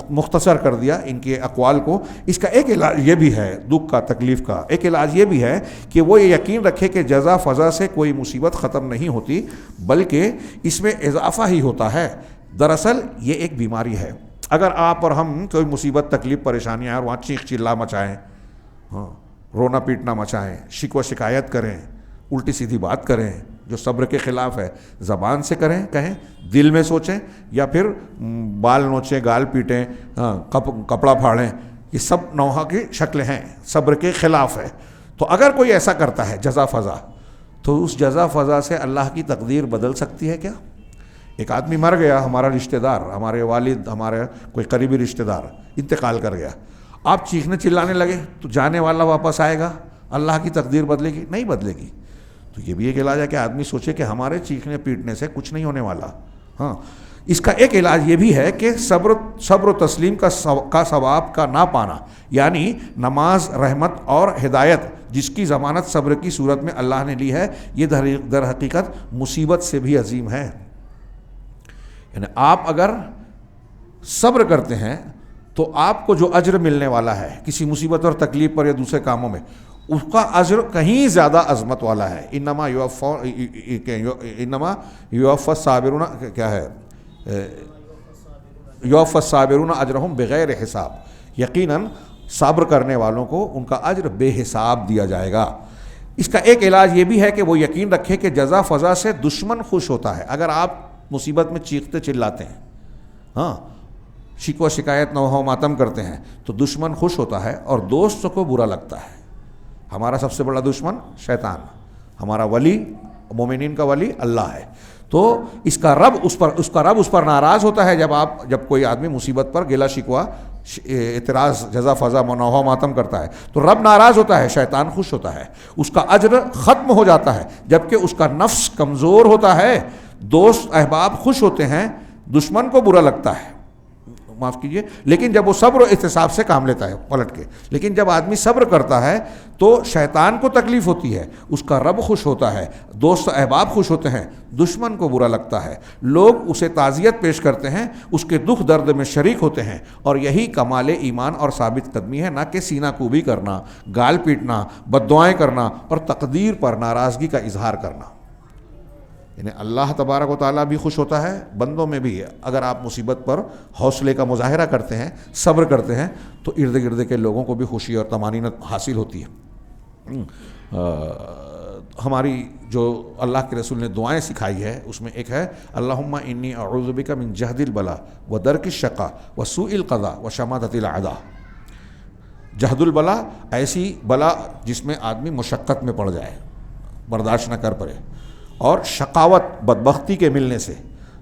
مختصر کر دیا ان کے اقوال کو. اس کا ایک علاج یہ بھی ہے، دکھ کا، تکلیف کا ایک علاج یہ بھی ہے کہ وہ یہ یقین رکھے کہ جزا فضا سے کوئی مصیبت ختم نہیں ہوتی، بلکہ اس میں اضافہ ہی ہوتا ہے. دراصل یہ ایک بیماری ہے. اگر آپ اور ہم کوئی مصیبت، تکلیف، پریشانیاں اور وہاں چیخ چلا مچائیں، رونا پیٹنا مچائیں، شکوہ شکایت کریں، الٹی سیدھی بات کریں جو صبر کے خلاف ہے، زبان سے کہیں، دل میں سوچیں، یا پھر بال نوچیں، گال پیٹیں، کپڑا پھاڑیں، یہ سب نوحہ کی شکلیں ہیں، صبر کے خلاف ہے. تو اگر کوئی ایسا کرتا ہے جزا فضا، تو اس جزا فضا سے اللہ کی تقدیر بدل سکتی ہے کیا؟ ایک آدمی مر گیا، ہمارا رشتہ دار، ہمارے والد، ہمارے کوئی قریبی رشتہ دار انتقال کر گیا، آپ چیخنے چلانے لگے تو جانے والا واپس آئے گا، اللہ کی تقدیر بدلے گی؟ نہیں بدلے گی. تو یہ بھی ایک علاج ہے کہ آدمی سوچے کہ ہمارے چیخنے پیٹنے سے کچھ نہیں ہونے والا. ہاں، اس کا ایک علاج یہ بھی ہے کہ صبر و تسلیم کا ثواب کا نہ پانا، یعنی نماز، رحمت اور ہدایت جس کی ضمانت صبر کی صورت میں اللہ نے لی ہے، یہ در حقیقت مصیبت سے بھی عظیم ہے. یعنی آپ اگر صبر کرتے ہیں تو آپ کو جو اجر ملنے والا ہے کسی مصیبت اور تکلیف پر یا دوسرے کاموں میں، اس کا اجر کہیں زیادہ عظمت والا ہے. انما یوفی الصابرون، کیا ہے، یوفی الصابرون اجرہم بغیر حساب، یقیناً صبر کرنے والوں کو ان کا اجر بے حساب دیا جائے گا. اس کا ایک علاج یہ بھی ہے کہ وہ یقین رکھے کہ جزا فضا سے دشمن خوش ہوتا ہے. اگر آپ مصیبت میں چیختے چلاتے ہیں، ہاں، شکوہ شکایت نوحہ و ماتم کرتے ہیں، تو دشمن خوش ہوتا ہے اور دوست کو برا لگتا ہے. ہمارا سب سے بڑا دشمن شیطان، ہمارا ولی، مومنین کا ولی اللہ ہے. تو اس کا رب اس پر ناراض ہوتا ہے جب کوئی آدمی مصیبت پر گلا شکوہ، اعتراض، جزا فضا، نوحہ و ماتم کرتا ہے تو رب ناراض ہوتا ہے، شیطان خوش ہوتا ہے، اس کا اجر ختم ہو جاتا ہے. جبکہ اس کا نفس کمزور ہوتا ہے، دوست احباب خوش ہوتے ہیں، دشمن کو برا لگتا ہے، معاف کیجئے. لیکن جب وہ صبر و احتساب سے کام لیتا ہے پلٹ کے، لیکن جب آدمی صبر کرتا ہے تو شیطان کو تکلیف ہوتی ہے، اس کا رب خوش ہوتا ہے، دوست احباب خوش ہوتے ہیں، دشمن کو برا لگتا ہے، لوگ اسے تعزیت پیش کرتے ہیں، اس کے دکھ درد میں شریک ہوتے ہیں. اور یہی کمال ایمان اور ثابت قدمی ہے، نہ کہ سینہ کوبی کرنا، گال پیٹنا، بد دعائیں کرنا اور تقدیر پر ناراضگی کا اظہار کرنا. یعنی اللہ تبارک و تعالیٰ بھی خوش ہوتا ہے، بندوں میں بھی ہے. اگر آپ مصیبت پر حوصلے کا مظاہرہ کرتے ہیں، صبر کرتے ہیں، تو ارد گرد کے لوگوں کو بھی خوشی اور طمانینت حاصل ہوتی ہے. ہماری جو اللہ کے رسول نے دعائیں سکھائی ہے اس میں ایک ہے اللہم انی اعوذ بک من جہد البلا و درک الشقا و سوء القضاء و شماتۃ الاعداء. جہد البلا، ایسی بلا جس میں آدمی مشقت میں پڑ جائے، برداشت نہ کر پڑے، اور شقاوت، بدبختی کے ملنے سے،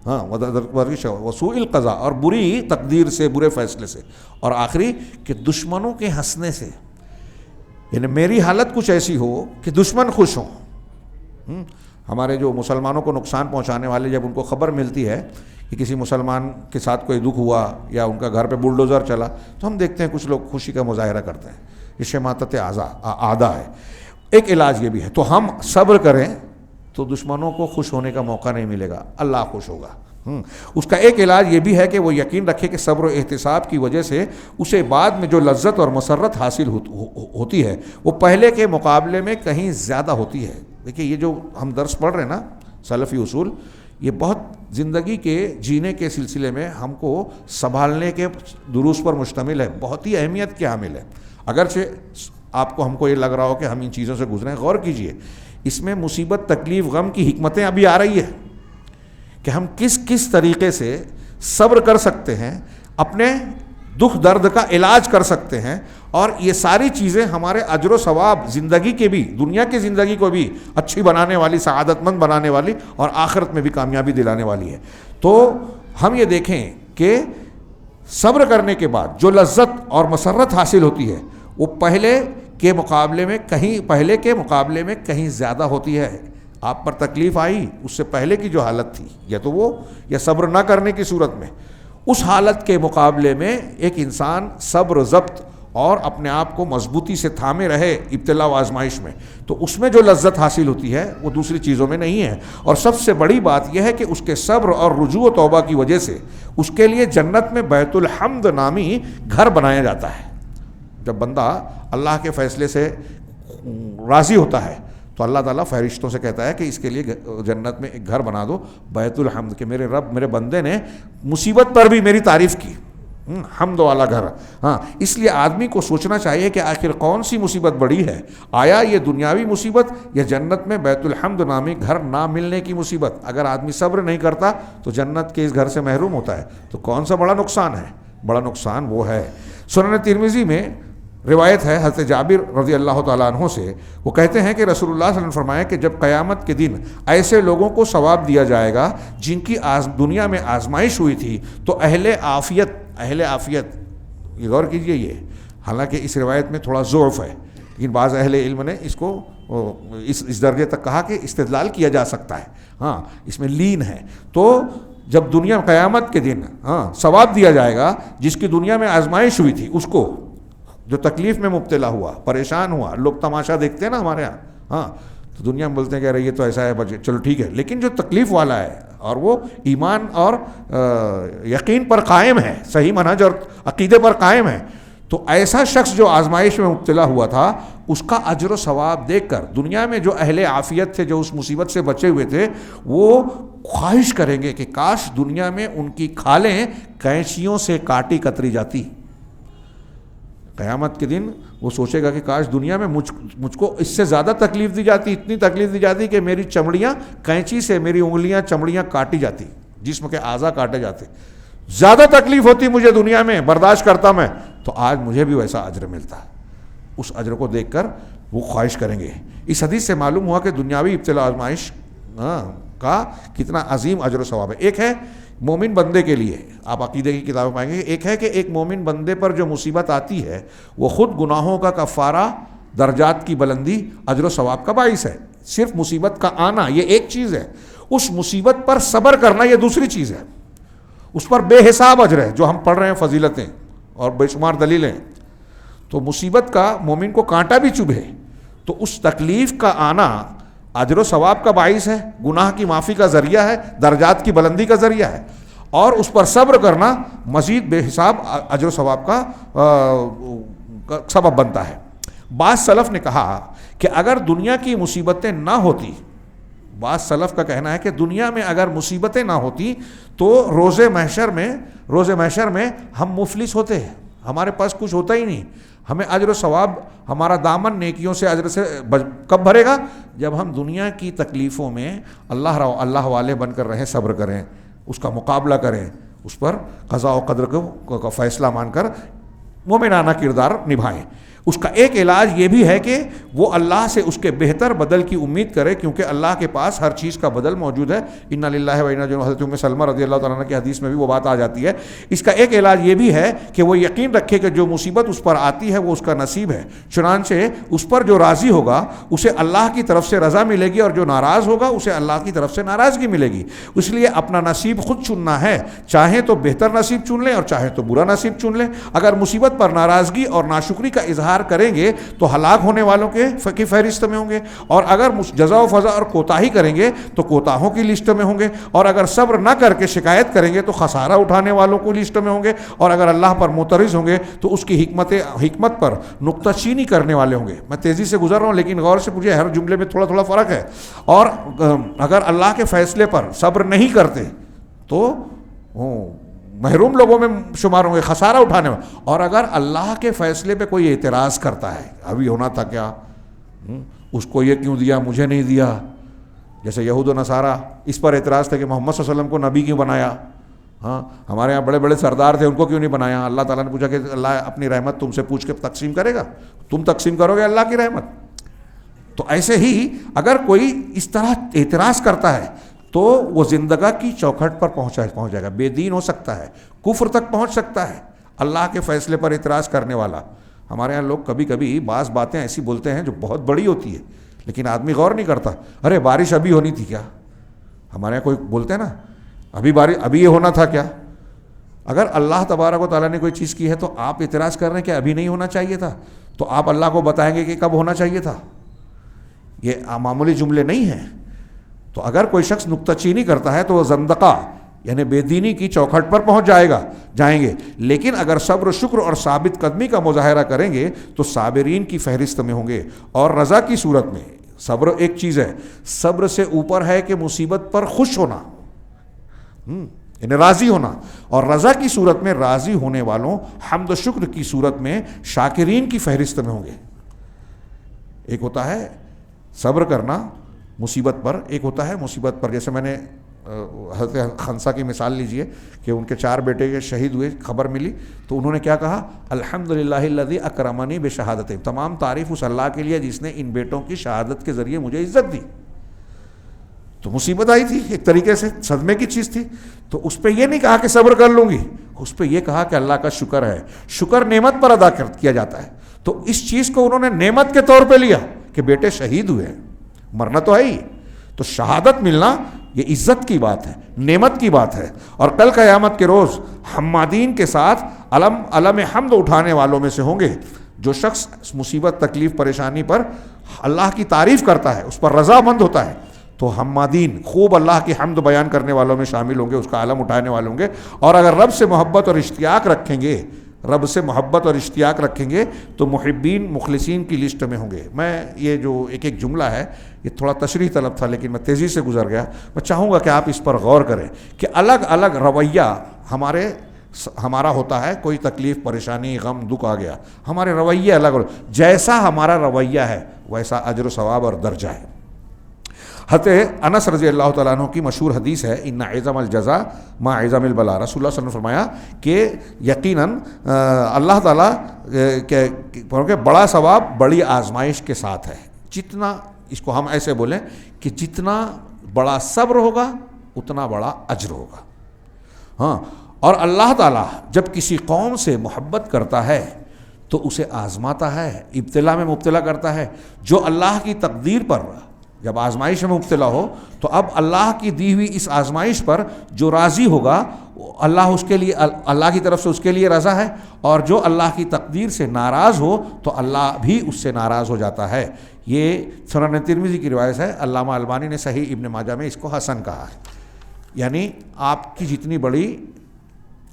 ہاں، وسوء القضاء، اور بری تقدیر سے، برے فیصلے سے، اور آخری کہ دشمنوں کے ہنسنے سے. یعنی میری حالت کچھ ایسی ہو کہ دشمن خوش ہوں. ہمارے جو مسلمانوں کو نقصان پہنچانے والے، جب ان کو خبر ملتی ہے کہ کسی مسلمان کے ساتھ کوئی دکھ ہوا یا ان کا گھر پہ بلڈوزر چلا، تو ہم دیکھتے ہیں کچھ لوگ خوشی کا مظاہرہ کرتے ہیں. یہ شماتت اعداء ہے. ایک علاج یہ بھی ہے، تو ہم صبر کریں تو دشمنوں کو خوش ہونے کا موقع نہیں ملے گا، اللہ خوش ہوگا. اس کا ایک علاج یہ بھی ہے کہ وہ یقین رکھے کہ صبر و احتساب کی وجہ سے اسے بعد میں جو لذت اور مسرت حاصل ہوتی ہے وہ پہلے کے مقابلے میں کہیں زیادہ ہوتی ہے. دیکھیے، یہ جو ہم درس پڑھ رہے ہیں نا، سلفی اصول، یہ بہت زندگی کے جینے کے سلسلے میں ہم کو سنبھالنے کے دروس پر مشتمل ہے، بہت ہی اہمیت کے حامل ہے. اگرچہ آپ کو، ہم کو یہ لگ رہا ہو کہ ہم ان چیزوں سے گزریں، غور کیجئے، اس میں مصیبت، تکلیف، غم کی حکمتیں ابھی آ رہی ہے کہ ہم کس طریقے سے صبر کر سکتے ہیں، اپنے دکھ درد کا علاج کر سکتے ہیں، اور یہ ساری چیزیں ہمارے اجر و ثواب، زندگی کے بھی، دنیا کی زندگی کو بھی اچھی بنانے والی، سعادت مند بنانے والی، اور آخرت میں بھی کامیابی دلانے والی ہے. تو ہم یہ دیکھیں کہ صبر کرنے کے بعد جو لذت اور مسرت حاصل ہوتی ہے وہ پہلے کے مقابلے میں کہیں زیادہ ہوتی ہے. آپ پر تکلیف آئی، اس سے پہلے کی جو حالت تھی، یا تو وہ، یا صبر نہ کرنے کی صورت میں، اس حالت کے مقابلے میں ایک انسان صبر، ضبط اور اپنے آپ کو مضبوطی سے تھامے رہے ابتلا و آزمائش میں، تو اس میں جو لذت حاصل ہوتی ہے وہ دوسری چیزوں میں نہیں ہے. اور سب سے بڑی بات یہ ہے کہ اس کے صبر اور رجوع و توبہ کی وجہ سے اس کے لیے جنت میں بیت الحمد نامی گھر بنایا جاتا ہے. جب بندہ اللہ کے فیصلے سے راضی ہوتا ہے تو اللہ تعالیٰ فرشتوں سے کہتا ہے کہ اس کے لیے جنت میں ایک گھر بنا دو، بیت الحمد، کہ میرے رب، میرے بندے نے مصیبت پر بھی میری تعریف کی، حمد والا گھر. ہاں، اس لیے آدمی کو سوچنا چاہیے کہ آخر کون سی مصیبت بڑی ہے، آیا یہ دنیاوی مصیبت یا جنت میں بیت الحمد نامی گھر نہ ملنے کی مصیبت. اگر آدمی صبر نہیں کرتا تو جنت کے اس گھر سے محروم ہوتا ہے، تو کون سا بڑا نقصان ہے. بڑا نقصان وہ ہے۔ سنن ترمذی میں روایت ہے حضرت جابر رضی اللہ تعالیٰ عنہ سے، وہ کہتے ہیں کہ رسول اللہ صلی اللہ علیہ وسلم نے فرمایا کہ جب قیامت کے دن ایسے لوگوں کو ثواب دیا جائے گا جن کی دنیا میں آزمائش ہوئی تھی، تو اہل عافیت، یہ غور کیجئے، یہ حالانکہ اس روایت میں تھوڑا ضعف ہے، لیکن بعض اہل علم نے اس کو اس درجے تک کہا کہ استدلال کیا جا سکتا ہے، ہاں اس میں لین ہے۔ تو جب دنیا قیامت کے دن ثواب دیا جائے گا جس کی دنیا میں آزمائش ہوئی تھی، اس کو جو تکلیف میں مبتلا ہوا، پریشان ہوا، لوگ تماشا دیکھتے ہیں نا ہمارے ہاں، تو دنیا میں بولتے ہیں کہ ارے یہ تو ایسا ہے، چلو ٹھیک ہے، لیکن جو تکلیف والا ہے اور وہ ایمان اور یقین پر قائم ہے، صحیح منہج اور عقیدے پر قائم ہے، تو ایسا شخص جو آزمائش میں مبتلا ہوا تھا، اس کا اجر و ثواب دیکھ کر دنیا میں جو اہل عافیت تھے، جو اس مصیبت سے بچے ہوئے تھے، وہ خواہش کریں گے کہ کاش دنیا میں ان کی کھالیں کینچیوں سے کاٹی کتری جاتی۔ قیامت کے دن وہ سوچے گا کہ کاش دنیا میں مجھ کو اس سے زیادہ تکلیف دی جاتی، اتنی تکلیف دی جاتی کہ میری چمڑیاں کینچی سے، میری انگلیاں چمڑیاں کاٹی جاتی، جسم کے اعضاء کاٹے جاتے، زیادہ تکلیف ہوتی مجھے دنیا میں، برداشت کرتا میں، تو آج مجھے بھی ویسا اجر ملتا ہے۔ اس اجر کو دیکھ کر وہ خواہش کریں گے۔ اس حدیث سے معلوم ہوا کہ دنیاوی ابتلا آزمائش کا کتنا عظیم اجر و ثواب ہے۔ ایک ہے مومن بندے کے لیے، آپ عقیدے کی کتابیں پائیں گے، ایک ہے کہ ایک مومن بندے پر جو مصیبت آتی ہے وہ خود گناہوں کا کفارہ، درجات کی بلندی، اجر و ثواب کا باعث ہے۔ صرف مصیبت کا آنا یہ ایک چیز ہے، اس مصیبت پر صبر کرنا یہ دوسری چیز ہے، اس پر بے حساب اجر ہے، جو ہم پڑھ رہے ہیں فضیلتیں اور بے شمار دلیلیں۔ تو مصیبت کا مومن کو کانٹا بھی چبھے تو اس تکلیف کا آنا اجر و ثواب کا باعث ہے، گناہ کی معافی کا ذریعہ ہے، درجات کی بلندی کا ذریعہ ہے، اور اس پر صبر کرنا مزید بے حساب اجر و ثواب کا سبب بنتا ہے۔ بعض سلف نے کہا کہ اگر دنیا کی مصیبتیں نہ ہوتی، بعض سلف کا کہنا ہے کہ دنیا میں اگر مصیبتیں نہ ہوتی تو روز محشر میں ہم مفلس ہوتے ہیں، ہمارے پاس کچھ ہوتا ہی نہیں، ہمیں اجر و ثواب، ہمارا دامن نیکیوں سے اجر سے کب بھرے گا؟ جب ہم دنیا کی تکلیفوں میں اللہ والے بن کر رہیں، صبر کریں، اس کا مقابلہ کریں، اس پر قضاء و قدر کا فیصلہ مان کر مومنانہ کردار نبھائیں۔ اس کا ایک علاج یہ بھی ہے کہ وہ اللہ سے اس کے بہتر بدل کی امید کرے، کیونکہ اللہ کے پاس ہر چیز کا بدل موجود ہے۔ انا للہ و انا الیہ راجعون، حضرت ام سلمہ رضی اللہ تعالیٰ عنہ کی حدیث میں بھی وہ بات آ جاتی ہے۔ اس کا ایک علاج یہ بھی ہے کہ وہ یقین رکھے کہ جو مصیبت اس پر آتی ہے وہ اس کا نصیب ہے، چنانچہ اس پر جو راضی ہوگا اسے اللہ کی طرف سے رضا ملے گی، اور جو ناراض ہوگا اسے اللہ کی طرف سے ناراضگی ملے گی۔ اس لیے اپنا نصیب خود چننا ہے، چاہیں تو بہتر نصیب چن لیں اور چاہیں تو برا نصیب چن لیں۔ اگر مصیبت پر ناراضگی اور ناشکری کا اظہار کریں گے تو ہلاک ہونے والوں کی فہرست میں ہوں گے، اور اگر جزا و فضا اور کوتاہی کریں گے تو کوتاہوں کی لسٹ میں ہوں گے، اور اگر صبر نہ کر کے شکایت کریں گے تو خسارہ اٹھانے والوں کو لسٹ میں ہوں گے، اور اگر اللہ پر معترض ہوں گے تو اس کی حکمت پر نکتہ چینی کرنے والے ہوں گے۔ میں تیزی سے گزر رہا ہوں لیکن غور سے پوچھیے، ہر جملے میں تھوڑا تھوڑا فرق ہے۔ اور اگر اللہ کے فیصلے پر صبر نہیں کرتے تو محروم لوگوں میں شمار ہوں گے، خسارہ اٹھانے میں۔ اور اگر اللہ کے فیصلے پہ کوئی اعتراض کرتا ہے، ابھی ہونا تھا کیا، اس کو یہ کیوں دیا، مجھے نہیں دیا، جیسے یہود و نصارہ، اس پر اعتراض تھا کہ محمد صلی اللہ علیہ وسلم کو نبی کیوں بنایا، ہمارے یہاں بڑے بڑے سردار تھے، ان کو کیوں نہیں بنایا؟ اللہ تعالیٰ نے پوچھا کہ اللہ اپنی رحمت تم سے پوچھ کے تقسیم کرے گا، تم تقسیم کرو گے اللہ کی رحمت؟ تو ایسے ہی اگر کوئی اس طرح اعتراض کرتا ہے تو وہ زندگی کی چوکھٹ پر پہنچ جائے گا، بے دین ہو سکتا ہے، کفر تک پہنچ سکتا ہے اللہ کے فیصلے پر اعتراض کرنے والا۔ ہمارے یہاں لوگ کبھی کبھی بعض باتیں ایسی بولتے ہیں جو بہت بڑی ہوتی ہے، لیکن آدمی غور نہیں کرتا۔ ارے بارش ابھی ہونی تھی کیا؟ ہمارے یہاں کوئی بولتے ہیں نا، ابھی یہ ہونا تھا کیا؟ اگر اللہ تبارک و تعالیٰ نے کوئی چیز کی ہے تو آپ اعتراض کر رہے ہیں کہ ابھی نہیں ہونا چاہیے تھا، تو آپ اللہ کو بتائیں گے کہ کب ہونا چاہیے تھا؟ یہ معمولی جملے نہیں ہیں۔ تو اگر کوئی شخص نکتہ چینی کرتا ہے تو وہ زندقہ یعنی بے دینی کی چوکھٹ پر پہنچ جائیں گے، لیکن اگر صبر و شکر اور ثابت قدمی کا مظاہرہ کریں گے تو صابرین کی فہرست میں ہوں گے۔ اور رضا کی صورت میں صبر ایک چیز ہے، صبر سے اوپر ہے کہ مصیبت پر خوش ہونا، یعنی راضی ہونا، اور رضا کی صورت میں راضی ہونے والوں، حمد و شکر کی صورت میں شاکرین کی فہرست میں ہوں گے۔ ایک ہوتا ہے صبر کرنا مصیبت پر، ایک ہوتا ہے مصیبت پر، جیسے میں نے حضرت خنسا کی مثال لیجئے کہ ان کے 4 بیٹے شہید ہوئے، خبر ملی تو انہوں نے کیا کہا؟ الحمدللہ الذی اکرمنی بشہادت، تمام تعریف اس اللہ کے لیے جس نے ان بیٹوں کی شہادت کے ذریعے مجھے عزت دی۔ تو مصیبت آئی تھی، ایک طریقے سے صدمے کی چیز تھی، تو اس پہ یہ نہیں کہا کہ صبر کر لوں گی، اس پہ یہ کہا کہ اللہ کا شکر ہے، شکر نعمت پر ادا کیا جاتا ہے۔ تو اس چیز کو انہوں نے نعمت کے طور پہ لیا کہ بیٹے شہید ہوئے ہیں، مرنا تو ہے ہی، تو شہادت ملنا یہ عزت کی بات ہے، نعمت کی بات ہے۔ اور کل قیامت کے روز حمادین کے ساتھ علم حمد اٹھانے والوں میں سے ہوں گے، جو شخص مصیبت، تکلیف، پریشانی پر اللہ کی تعریف کرتا ہے، اس پر رضا مند ہوتا ہے، تو حمادین خوب اللہ کی حمد بیان کرنے والوں میں شامل ہوں گے، اس کا علم اٹھانے والے ہوں گے۔ اور اگر رب سے محبت اور اشتیاق رکھیں گے، رب سے محبت اور اشتیاق رکھیں گے تو محبین، مخلصین کی لسٹ میں ہوں گے۔ میں یہ جو ایک جملہ ہے یہ تھوڑا تشریح طلب تھا لیکن میں تیزی سے گزر گیا، میں چاہوں گا کہ آپ اس پر غور کریں کہ الگ الگ رویہ ہمارا ہوتا ہے، کوئی تکلیف، پریشانی، غم، دکھ آ گیا، ہمارے رویے الگ، جیسا ہمارا رویہ ہے ویسا اجر و ثواب اور درجہ ہے۔ حضرت انس رضی اللہ تعالیٰ عنہ کی مشہور حدیث ہے، ان اعظم الجزا ما اعظم البلا، رسول اللہ صلی اللہ علیہ وسلم نے فرمایا کہ یقیناً اللہ تعالیٰ کہ بڑا ثواب بڑی آزمائش کے ساتھ ہے۔ جتنا، اس کو ہم ایسے بولیں کہ جتنا بڑا صبر ہوگا اتنا بڑا اجر ہوگا۔ ہاں، اور اللہ تعالیٰ جب کسی قوم سے محبت کرتا ہے تو اسے آزماتا ہے، ابتلا میں مبتلا کرتا ہے۔ جو اللہ کی تقدیر پر جب آزمائش میں مبتلا ہو تو اب اللہ کی دی ہوئی اس آزمائش پر جو راضی ہوگا اللہ اس کے لیے، اللہ کی طرف سے اس کے لیے رضا ہے، اور جو اللہ کی تقدیر سے ناراض ہو تو اللہ بھی اس سے ناراض ہو جاتا ہے۔ یہ سنن ترمذی کی روایت ہے، علامہ البانی نے صحیح ابن ماجہ میں اس کو حسن کہا ہے۔ یعنی آپ کی جتنی بڑی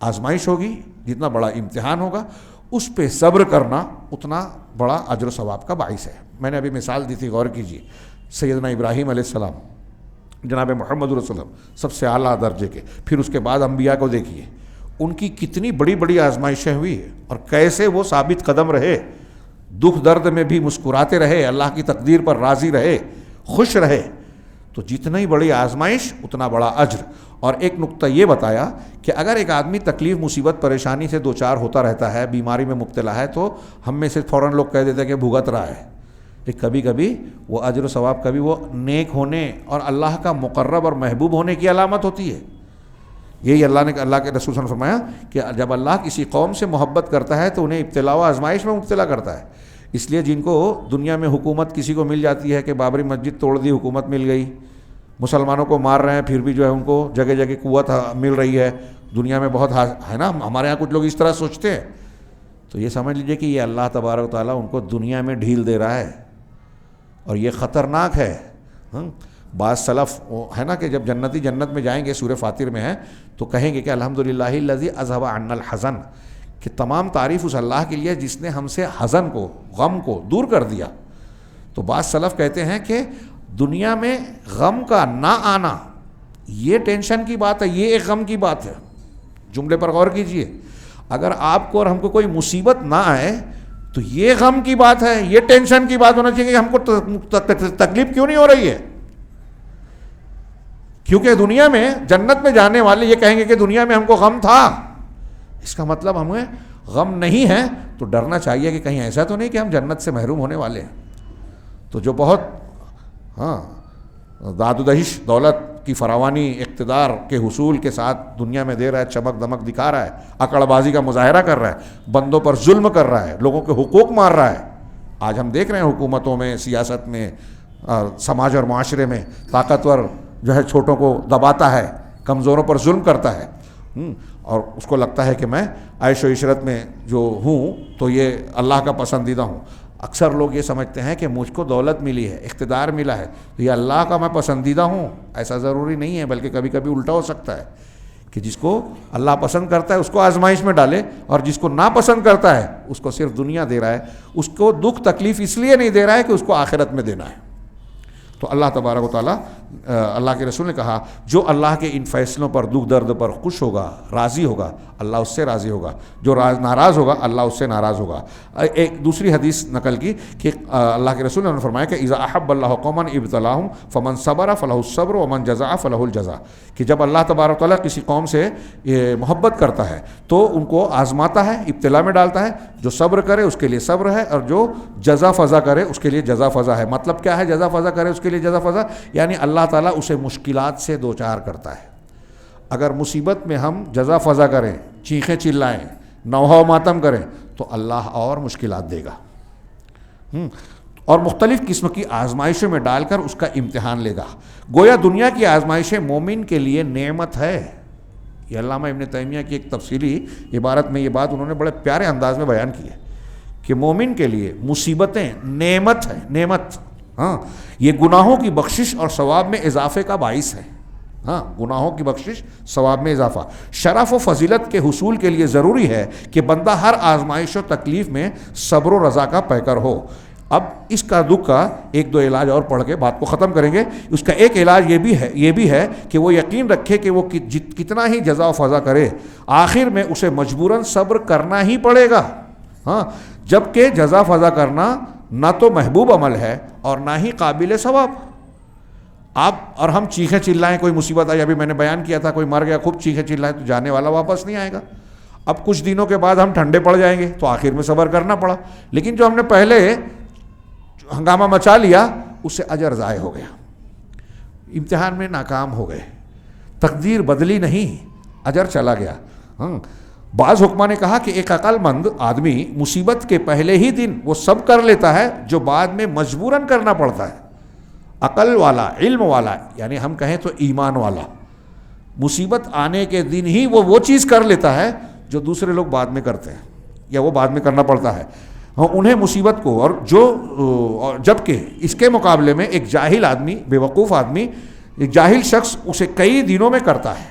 آزمائش ہوگی، جتنا بڑا امتحان ہوگا، اس پہ صبر کرنا اتنا بڑا اجر و ثواب کا باعث ہے۔ میں نے ابھی مثال دی تھی، غور کیجیے، سیدنا ابراہیم علیہ السلام، جناب محمد رسول اللہ، سب سے اعلیٰ درجے کے، پھر اس کے بعد انبیاء کو دیکھیے، ان کی کتنی بڑی بڑی آزمائشیں ہوئی اور کیسے وہ ثابت قدم رہے، دکھ درد میں بھی مسکراتے رہے، اللہ کی تقدیر پر راضی رہے، خوش رہے۔ تو جتنی بڑی آزمائش اتنا بڑا اجر۔ اور ایک نقطہ یہ بتایا کہ اگر ایک آدمی تکلیف، مصیبت، پریشانی سے دو چار ہوتا رہتا ہے، بیماری میں مبتلا ہے، تو ہم میں سے فوراً لوگ کہہ دیتے ہیں کہ بھگت رہا ہے، کہ کبھی کبھی وہ اجر و ثواب، کبھی وہ نیک ہونے اور اللہ کا مقرب اور محبوب ہونے کی علامت ہوتی ہے۔ یہی اللہ کے رسول صلی اللہ علیہ وسلم نے فرمایا کہ جب اللہ کسی قوم سے محبت کرتا ہے تو انہیں ابتلا و آزمائش میں مبتلا کرتا ہے۔ اس لیے جن کو دنیا میں حکومت کسی کو مل جاتی ہے کہ بابری مسجد توڑ دی، حکومت مل گئی، مسلمانوں کو مار رہے ہیں، پھر بھی جو ہے ان کو جگہ جگہ قوت مل رہی ہے، دنیا میں بہت ہے نا، ہمارے یہاں کچھ لوگ اس طرح سوچتے ہیں، تو یہ سمجھ لیجئے کہ یہ اللہ تبارک و تعالیٰ ان کو دنیا میں ڈھیل دے رہا ہے، اور یہ خطرناک ہے۔ بعض سلف ہے نا کہ جب جنتی جنت میں جائیں گے، سورہ فاطر میں ہے، تو کہیں گے کہ الحمدللہ الذی اذھب عنا الحزن، کہ تمام تعریف اس اللہ کے لیے جس نے ہم سے حزن کو، غم کو دور کر دیا۔ تو بعض سلف کہتے ہیں کہ دنیا میں غم کا نہ آنا یہ ٹینشن کی بات ہے، یہ ایک غم کی بات ہے۔ جملے پر غور کیجئے، اگر آپ کو اور ہم کو کوئی مصیبت نہ آئے تو یہ غم کی بات ہے، یہ ٹینشن کی بات ہونا چاہیے کہ ہم کو تکلیف کیوں نہیں ہو رہی ہے۔ کیونکہ دنیا میں، جنت میں جانے والے یہ کہیں گے کہ دنیا میں ہم کو غم تھا، اس کا مطلب ہمیں غم نہیں ہے، تو ڈرنا چاہیے کہ کہیں ایسا تو نہیں کہ ہم جنت سے محروم ہونے والے ہیں۔ تو جو بہت داد و دہش، دولت کی فراوانی، اقتدار کے حصول کے ساتھ دنیا میں دے رہا ہے، چمک دمک دکھا رہا ہے، اکڑ بازی کا مظاہرہ کر رہا ہے، بندوں پر ظلم کر رہا ہے، لوگوں کے حقوق مار رہا ہے۔ آج ہم دیکھ رہے ہیں حکومتوں میں، سیاست میں، سماج اور معاشرے میں، طاقتور جو ہے چھوٹوں کو دباتا ہے، کمزوروں پر ظلم کرتا ہے، اور اس کو لگتا ہے کہ میں عیش و عشرت میں جو ہوں تو یہ اللہ کا پسندیدہ ہوں۔ اکثر لوگ یہ سمجھتے ہیں کہ مجھ کو دولت ملی ہے، اقتدار ملا ہے تو یہ اللہ کا میں پسندیدہ ہوں۔ ایسا ضروری نہیں ہے، بلکہ کبھی کبھی الٹا ہو سکتا ہے کہ جس کو اللہ پسند کرتا ہے اس کو آزمائش میں ڈالے، اور جس کو ناپسند کرتا ہے اس کو صرف دنیا دے رہا ہے، اس کو دکھ تکلیف اس لیے نہیں دے رہا ہے کہ اس کو آخرت میں دینا ہے۔ تو اللہ تبارک و تعالیٰ اللہ کے رسول نے کہا جو اللہ کے ان فیصلوں پر دکھ درد پر خوش ہوگا، راضی ہوگا، اللہ اس سے راضی ہوگا، جو ناراض ہوگا اللہ اس سے ناراض ہوگا۔ ایک دوسری حدیث نقل کی کہ اللہ کے رسول نے فرمایا کہ اذا احب اللہ قوما ابتلاہم فمن صبر فلہ الصبر ومن جزع فلہ الجزاء، کہ جب اللہ تبارک و تعالیٰ کسی قوم سے محبت کرتا ہے تو ان کو آزماتا ہے، ابتلا میں ڈالتا ہے، جو صبر کرے اس کے لیے صبر ہے، اور جو جزا فضا کرے اس کے لیے جزا فضا ہے۔ مطلب کیا ہے جزا فضا کرے اس کے لیے جزا فضا؟ یعنی اللہ تعالیٰ اسے مشکلات سے دوچار کرتا ہے۔ اگر مصیبت میں ہم جزا فضا کریں، چیخیں چلائیں، نوحہ و ماتم کریں تو اللہ اور مشکلات دے گا، اور مختلف قسم کی آزمائشوں میں ڈال کر اس کا امتحان لے گا۔ گویا دنیا کی آزمائشیں مومن کے لیے نعمت ہے۔ یہ علامہ ابن تیمیہ کی ایک تفصیلی عبارت میں یہ بات انہوں نے بڑے پیارے انداز میں بیان کی ہے کہ مومن کے لیے مصیبتیں نعمت ہے، نعمت۔ یہ گناہوں کی بخشش اور ثواب میں اضافے کا باعث ہے۔ گناہوں کی بخشش، ثواب میں اضافہ۔ شرف و فضیلت کے حصول کے لیے ضروری ہے کہ بندہ ہر آزمائش و تکلیف میں صبر و رضا کا پیکر ہو۔ اب اس کا دکھ کا ایک دو علاج اور پڑھ کے بات کو ختم کریں گے۔ اس کا ایک علاج یہ بھی ہے کہ وہ یقین رکھے کہ وہ کتنا ہی جزا و فضا کرے، آخر میں اسے مجبوراً صبر کرنا ہی پڑے گا۔ جبکہ جزا فضا کرنا نہ تو محبوب عمل ہے اور نہ ہی قابل ثواب۔ آپ اور ہم چیخیں چلائیں، کوئی مصیبت آئی، ابھی میں نے بیان کیا تھا کوئی مر گیا، خوب چیخیں چلائیں تو جانے والا واپس نہیں آئے گا۔ اب کچھ دنوں کے بعد ہم ٹھنڈے پڑ جائیں گے تو آخر میں صبر کرنا پڑا، لیکن جو ہم نے پہلے ہنگامہ مچا لیا اس سے اجر ضائع ہو گیا، امتحان میں ناکام ہو گئے، تقدیر بدلی نہیں، اجر چلا گیا۔ بعض حکماء نے کہا کہ ایک عقل مند آدمی مصیبت کے پہلے ہی دن وہ سب کر لیتا ہے جو بعد میں مجبوراً کرنا پڑتا ہے۔ عقل والا، علم والا، یعنی ہم کہیں تو ایمان والا، مصیبت آنے کے دن ہی وہ چیز کر لیتا ہے جو دوسرے لوگ بعد میں کرتے ہیں یا وہ بعد میں کرنا پڑتا ہے انہیں مصیبت کو، اور جبکہ اس کے مقابلے میں ایک جاہل آدمی، بے وقوف آدمی، ایک جاہل شخص اسے کئی دنوں میں کرتا ہے۔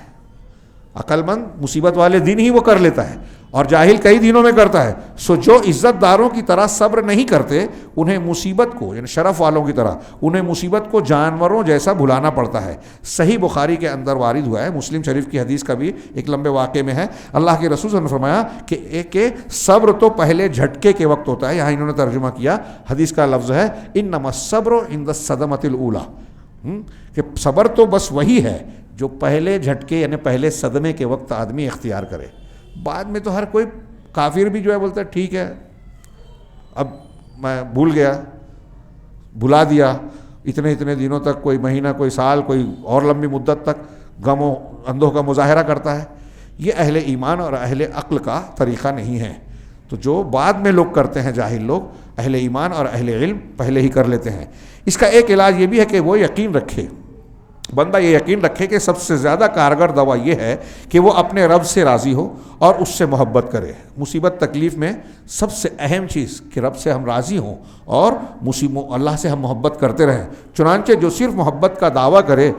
عقل مند مصیبت والے دن ہی وہ کر لیتا ہے اور جاہل کئی دنوں میں کرتا ہے۔ سو جو عزت داروں کی طرح صبر نہیں کرتے انہیں مصیبت کو، یعنی شرف والوں کی طرح انہیں مصیبت کو جانوروں جیسا بھلانا پڑتا ہے۔ صحیح بخاری کے اندر وارد ہوا ہے، مسلم شریف کی حدیث کا بھی ایک لمبے واقعے میں ہے، اللہ کے رسول صلی اللہ علیہ وسلم نے فرمایا کہ صبر تو پہلے جھٹکے کے وقت ہوتا ہے۔ یہاں انہوں نے ترجمہ کیا، حدیث کا لفظ ہے انما الصبر عند الصدمۃ الاولی، کہ صبر تو بس وہی ہے جو پہلے جھٹکے یعنی پہلے صدمے کے وقت آدمی اختیار کرے۔ بعد میں تو ہر کوئی کافر بھی جو ہے بولتا ہے ٹھیک ہے اب میں بھول گیا، بھلا دیا، اتنے دنوں تک، کوئی مہینہ، کوئی سال، کوئی اور لمبی مدت تک غم و اندوہ کا مظاہرہ کرتا ہے۔ یہ اہل ایمان اور اہل عقل کا طریقہ نہیں ہے۔ تو جو بعد میں لوگ کرتے ہیں جاہل لوگ، اہل ایمان اور اہل علم پہلے ہی کر لیتے ہیں۔ اس کا ایک علاج یہ بھی ہے کہ وہ یقین رکھے، بندہ یہ یقین رکھے کہ سب سے زیادہ کارگر دوا یہ ہے کہ وہ اپنے رب سے راضی ہو اور اس سے محبت کرے۔ مصیبت تکلیف میں سب سے اہم چیز کہ رب سے ہم راضی ہوں اور اللہ سے ہم محبت کرتے رہیں۔ چنانچہ جو صرف محبت کا دعویٰ کرے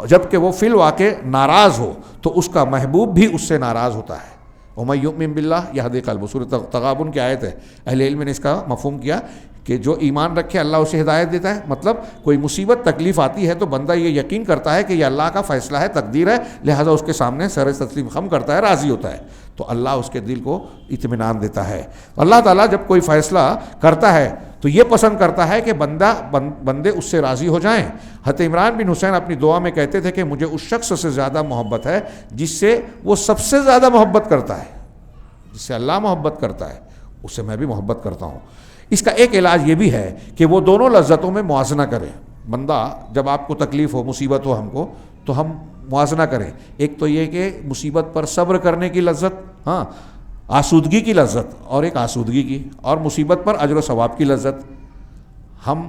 جبکہ وہ فی الواقع ناراض ہو تو اس کا محبوب بھی اس سے ناراض ہوتا ہے۔ وَمَن يُؤْمِن بِاللَّهِ يَهْدِ قَلْبَهُ، سورۃ تغابن کی آیت ہے۔ اہل علم نے اس کا مفہوم کیا کہ جو ایمان رکھے اللہ اسے ہدایت دیتا ہے، مطلب کوئی مصیبت تکلیف آتی ہے تو بندہ یہ یقین کرتا ہے کہ یہ اللہ کا فیصلہ ہے، تقدیر ہے، لہٰذا اس کے سامنے سر تسلیم خم کرتا ہے، راضی ہوتا ہے، تو اللہ اس کے دل کو اطمینان دیتا ہے۔ اللہ تعالیٰ جب کوئی فیصلہ کرتا ہے تو یہ پسند کرتا ہے کہ بندے اس سے راضی ہو جائیں۔ حضرت عمران بن حسین اپنی دعا میں کہتے تھے کہ مجھے اس شخص سے زیادہ محبت ہے جس سے وہ سب سے زیادہ محبت کرتا ہے، جس سے اللہ محبت کرتا ہے اس سے میں بھی محبت کرتا ہوں۔ اس کا ایک علاج یہ بھی ہے کہ وہ دونوں لذتوں میں موازنہ کرے۔ بندہ جب آپ کو تکلیف ہو، مصیبت ہو ہم کو، تو ہم موازنہ کریں۔ ایک تو یہ کہ مصیبت پر صبر کرنے کی لذت، آسودگی کی لذت، اور ایک آسودگی کی، اور مصیبت پر اجر و ثواب کی لذت۔ ہم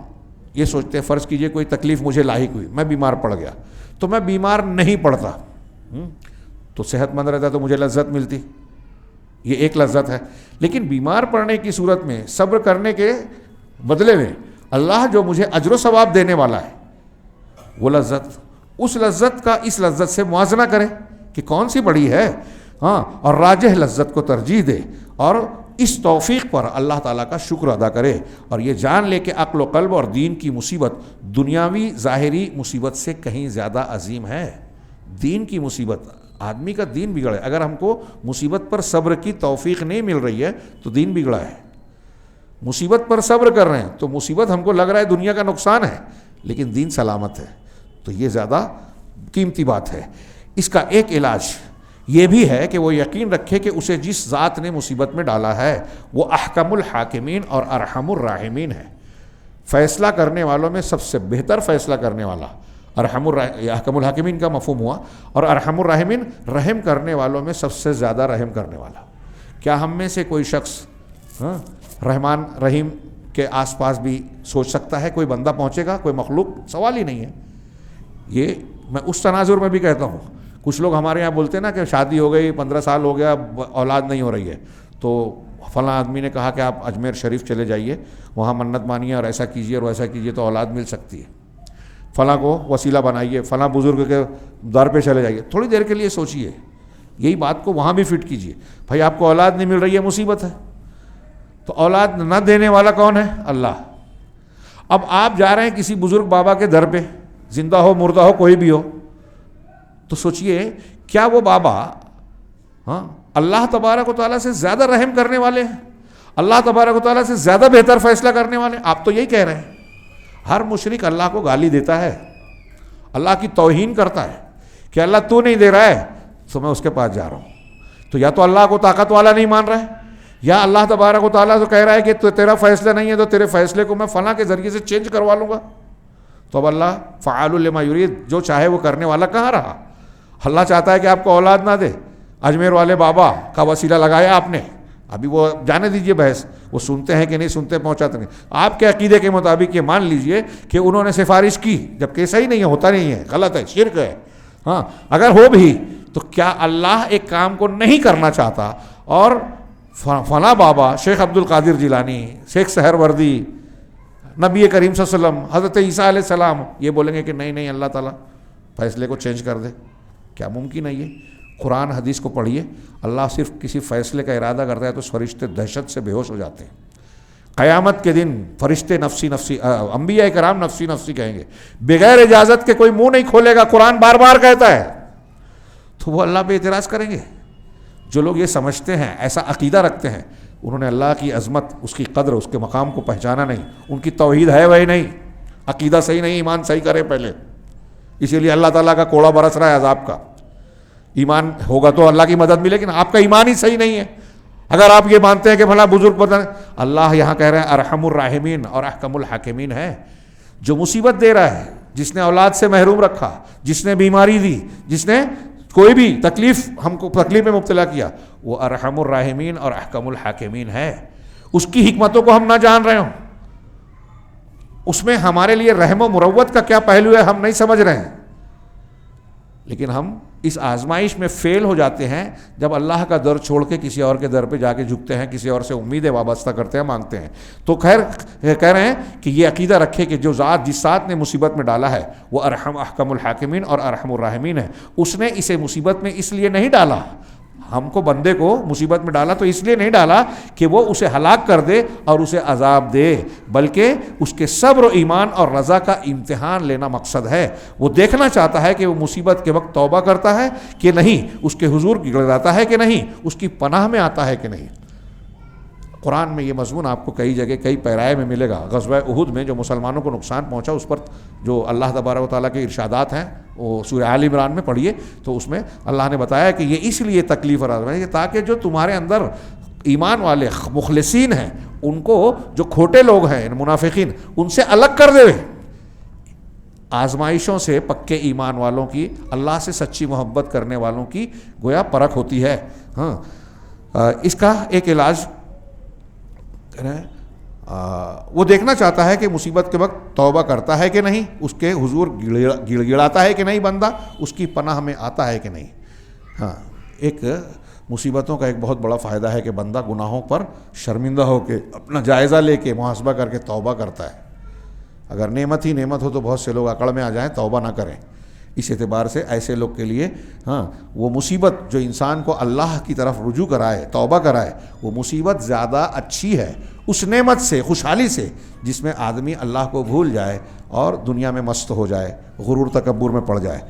یہ سوچتے ہیں فرض کیجئے کوئی تکلیف مجھے لاحق ہوئی، میں بیمار پڑ گیا، تو میں بیمار نہیں پڑتا تو صحت مند رہتا تو مجھے لذت ملتی، یہ ایک لذت ہے۔ لیکن بیمار پڑنے کی صورت میں صبر کرنے کے بدلے میں اللہ جو مجھے اجر و ثواب دینے والا ہے وہ لذت، اس لذت کا اس لذت سے موازنہ کرے کہ کون سی بڑی ہے، اور راجح لذت کو ترجیح دے اور اس توفیق پر اللہ تعالیٰ کا شکر ادا کرے اور یہ جان لے کہ عقل و قلب اور دین کی مصیبت دنیاوی ظاہری مصیبت سے کہیں زیادہ عظیم ہے۔ دین کی مصیبت، آدمی کا دین بگڑا ہے۔ اگر ہم کو مصیبت پر صبر کی توفیق نہیں مل رہی ہے تو دین بگڑا ہے۔ مصیبت پر صبر کر رہے ہیں تو مصیبت ہم کو لگ رہا ہے دنیا کا نقصان ہے، لیکن دین سلامت ہے، تو یہ زیادہ قیمتی بات ہے۔ اس کا ایک علاج یہ بھی ہے کہ وہ یقین رکھے کہ اسے جس ذات نے مصیبت میں ڈالا ہے وہ احکم الحاکمین اور ارحم الراحمین ہے۔ فیصلہ کرنے والوں میں سب سے بہتر فیصلہ کرنے والا احکم الحاکمین کا مفہوم ہوا، اور ارحم الراحمین رحم کرنے والوں میں سب سے زیادہ رحم کرنے والا۔ کیا ہم میں سے کوئی شخص رحمان رحیم کے آس پاس بھی سوچ سکتا ہے کوئی بندہ پہنچے گا؟ کوئی مخلوق؟ سوال ہی نہیں ہے۔ یہ میں اس تناظر میں بھی کہتا ہوں، کچھ لوگ ہمارے یہاں بولتے ہیں نا کہ شادی ہو گئی 15 سال ہو گیا اولاد نہیں ہو رہی ہے، تو فلاں آدمی نے کہا کہ آپ اجمیر شریف چلے جائیے، وہاں منت مانیے اور ایسا کیجیے اور ویسا کیجیے تو اولاد مل سکتی ہے، فلاں کو وسیلہ بنائیے، فلاں بزرگ کے در پہ چلے جائیے۔ تھوڑی دیر کے لیے سوچیے، یہی بات کو وہاں بھی فٹ کیجیے۔ بھائی آپ کو اولاد نہیں مل رہی ہے، مصیبت ہے، تو اولاد نہ دینے والا کون ہے؟ اللہ۔ اب آپ جا رہے ہیں کسی بزرگ بابا کے در پہ، زندہ ہو مردہ ہو کوئی بھی ہو، تو سوچئے کیا وہ بابا اللہ تبارک و تعالیٰ سے زیادہ رحم کرنے والے ہیں؟ اللہ تبارک و تعالیٰ سے زیادہ بہتر فیصلہ کرنے والے ہیں؟ آپ تو یہی کہہ رہے ہیں۔ ہر مشرک اللہ کو گالی دیتا ہے، اللہ کی توہین کرتا ہے کہ اللہ تو نہیں دے رہا ہے تو میں اس کے پاس جا رہا ہوں۔ تو یا تو اللہ کو طاقت والا نہیں مان رہا ہے، یا اللہ تبارک و تعالیٰ تو کہہ رہا ہے کہ تیرا فیصلہ نہیں ہے تو تیرے فیصلے کو میں فلاں کے ذریعے سے چینج کروا لوں گا۔ تو اب اللہ فعال لما یرید، جو چاہے وہ کرنے والا کہاں رہا؟ اللہ چاہتا ہے کہ آپ کو اولاد نہ دے، اجمیر والے بابا کا وسیلہ لگایا آپ نے، ابھی وہ جانے دیجئے بحث، وہ سنتے ہیں کہ نہیں سنتے، پہنچاتے نہیں۔ آپ کے عقیدے کے مطابق یہ مان لیجئے کہ انہوں نے سفارش کی، جبکہ صحیح نہیں ہے، ہوتا نہیں ہے، غلط ہے، شرک ہے۔ اگر ہو بھی تو کیا اللہ ایک کام کو نہیں کرنا چاہتا اور فلاں بابا شیخ عبد القادر جیلانی، شیخ سہروردی، نبی کریم صلی اللہ علیہ وسلم، حضرت عیسیٰ علیہ السلام یہ بولیں گے کہ نہیں نہیں اللہ تعالیٰ فیصلے کو چینج کر دے؟ کیا ممکن ہے یہ؟ قرآن حدیث کو پڑھیے، اللہ صرف کسی فیصلے کا ارادہ کرتا ہے تو فرشتے دہشت سے بے ہوش ہو جاتے ہیں۔ قیامت کے دن فرشتے نفسی نفسی، انبیاء کرام نفسی نفسی کہیں گے، بغیر اجازت کے کوئی منہ نہیں کھولے گا، قرآن بار بار کہتا ہے، تو وہ اللہ پہ اعتراض کریں گے۔ جو لوگ یہ سمجھتے ہیں، ایسا عقیدہ رکھتے ہیں، انہوں نے اللہ کی عظمت، اس کی قدر، اس کے مقام کو پہچانا نہیں، ان کی توحید ہے وہی نہیں، عقیدہ صحیح نہیں، ایمان صحیح کرے پہلے۔ اسی لیے اللہ تعالیٰ کا کوڑا برس رہا ہے عذاب کا۔ ایمان ہوگا تو اللہ کی مدد ملے، لیکن آپ کا ایمان ہی صحیح نہیں ہے۔ اگر آپ یہ مانتے ہیں کہ بھلا بزرگ پتہ، اللہ یہاں کہہ رہے ہیں ارحم الراحمین اور احکم الحاکمین ہے۔ جو مصیبت دے رہا ہے، جس نے اولاد سے محروم رکھا، جس نے بیماری دی، جس نے کوئی بھی تکلیف ہم کو تکلیف میں مبتلا کیا، وہ ارحم الراحمین اور احکم الحاکمین ہے۔ اس کی حکمتوں کو ہم نہ جان رہے ہوں، اس میں ہمارے لیے رحم و مروت کا کیا پہلو ہے ہم نہیں سمجھ رہے ہیں، لیکن ہم اس آزمائش میں فیل ہو جاتے ہیں جب اللہ کا در چھوڑ کے کسی اور کے در پہ جا کے جھکتے ہیں، کسی اور سے امیدیں وابستہ کرتے ہیں، مانگتے ہیں۔ تو خیر کہہ رہے ہیں کہ یہ عقیدہ رکھے کہ جو ذات جس ذات نے مصیبت میں ڈالا ہے وہ احکم الحاکمین اور ارحم الراحمین ہے۔ اس نے اسے مصیبت میں اس لیے نہیں ڈالا، ہم کو بندے کو مصیبت میں ڈالا تو اس لیے نہیں ڈالا کہ وہ اسے ہلاک کر دے اور اسے عذاب دے، بلکہ اس کے صبر و ایمان اور رضا کا امتحان لینا مقصد ہے۔ وہ دیکھنا چاہتا ہے کہ وہ مصیبت کے وقت توبہ کرتا ہے کہ نہیں، اس کے حضور گڑ جاتا ہے کہ نہیں، اس کی پناہ میں آتا ہے کہ نہیں۔ قرآن میں یہ مضمون آپ کو کئی جگہ کئی پیرائے میں ملے گا۔ غزوہ احد میں جو مسلمانوں کو نقصان پہنچا، اس پر جو اللہ تبارک و تعالیٰ کے ارشادات ہیں وہ سورہ آل عمران میں پڑھیے، تو اس میں اللہ نے بتایا کہ یہ اس لیے تکلیف اور آزمائش ہے تاکہ جو تمہارے اندر ایمان والے مخلصین ہیں ان کو جو کھوٹے لوگ ہیں منافقین ان سے الگ کر دے۔ آزمائشوں سے پکے ایمان والوں کی، اللہ سے سچی محبت کرنے والوں کی گویا پرکھ ہوتی ہے۔ اس کا ایک علاج وہ دیکھنا چاہتا ہے کہ مصیبت کے وقت توبہ کرتا ہے کہ نہیں، اس کے حضور گڑ گڑاتا ہے کہ نہیں بندہ، اس کی پناہ میں آتا ہے کہ نہیں۔ ایک مصیبتوں کا ایک بہت بڑا فائدہ ہے کہ بندہ گناہوں پر شرمندہ ہو کے اپنا جائزہ لے کے محاسبہ کر کے توبہ کرتا ہے۔ اگر نعمت ہی نعمت ہو تو بہت سے لوگ اکڑ میں آ جائیں، توبہ نہ کریں، اس اعتبار سے ایسے لوگ کے لیے وہ مصیبت جو انسان کو اللہ کی طرف رجوع کرائے، توبہ کرائے، وہ مصیبت زیادہ اچھی ہے اس نعمت سے، خوشحالی سے، جس میں آدمی اللہ کو بھول جائے اور دنیا میں مست ہو جائے، غرور تکبر میں پڑ جائے۔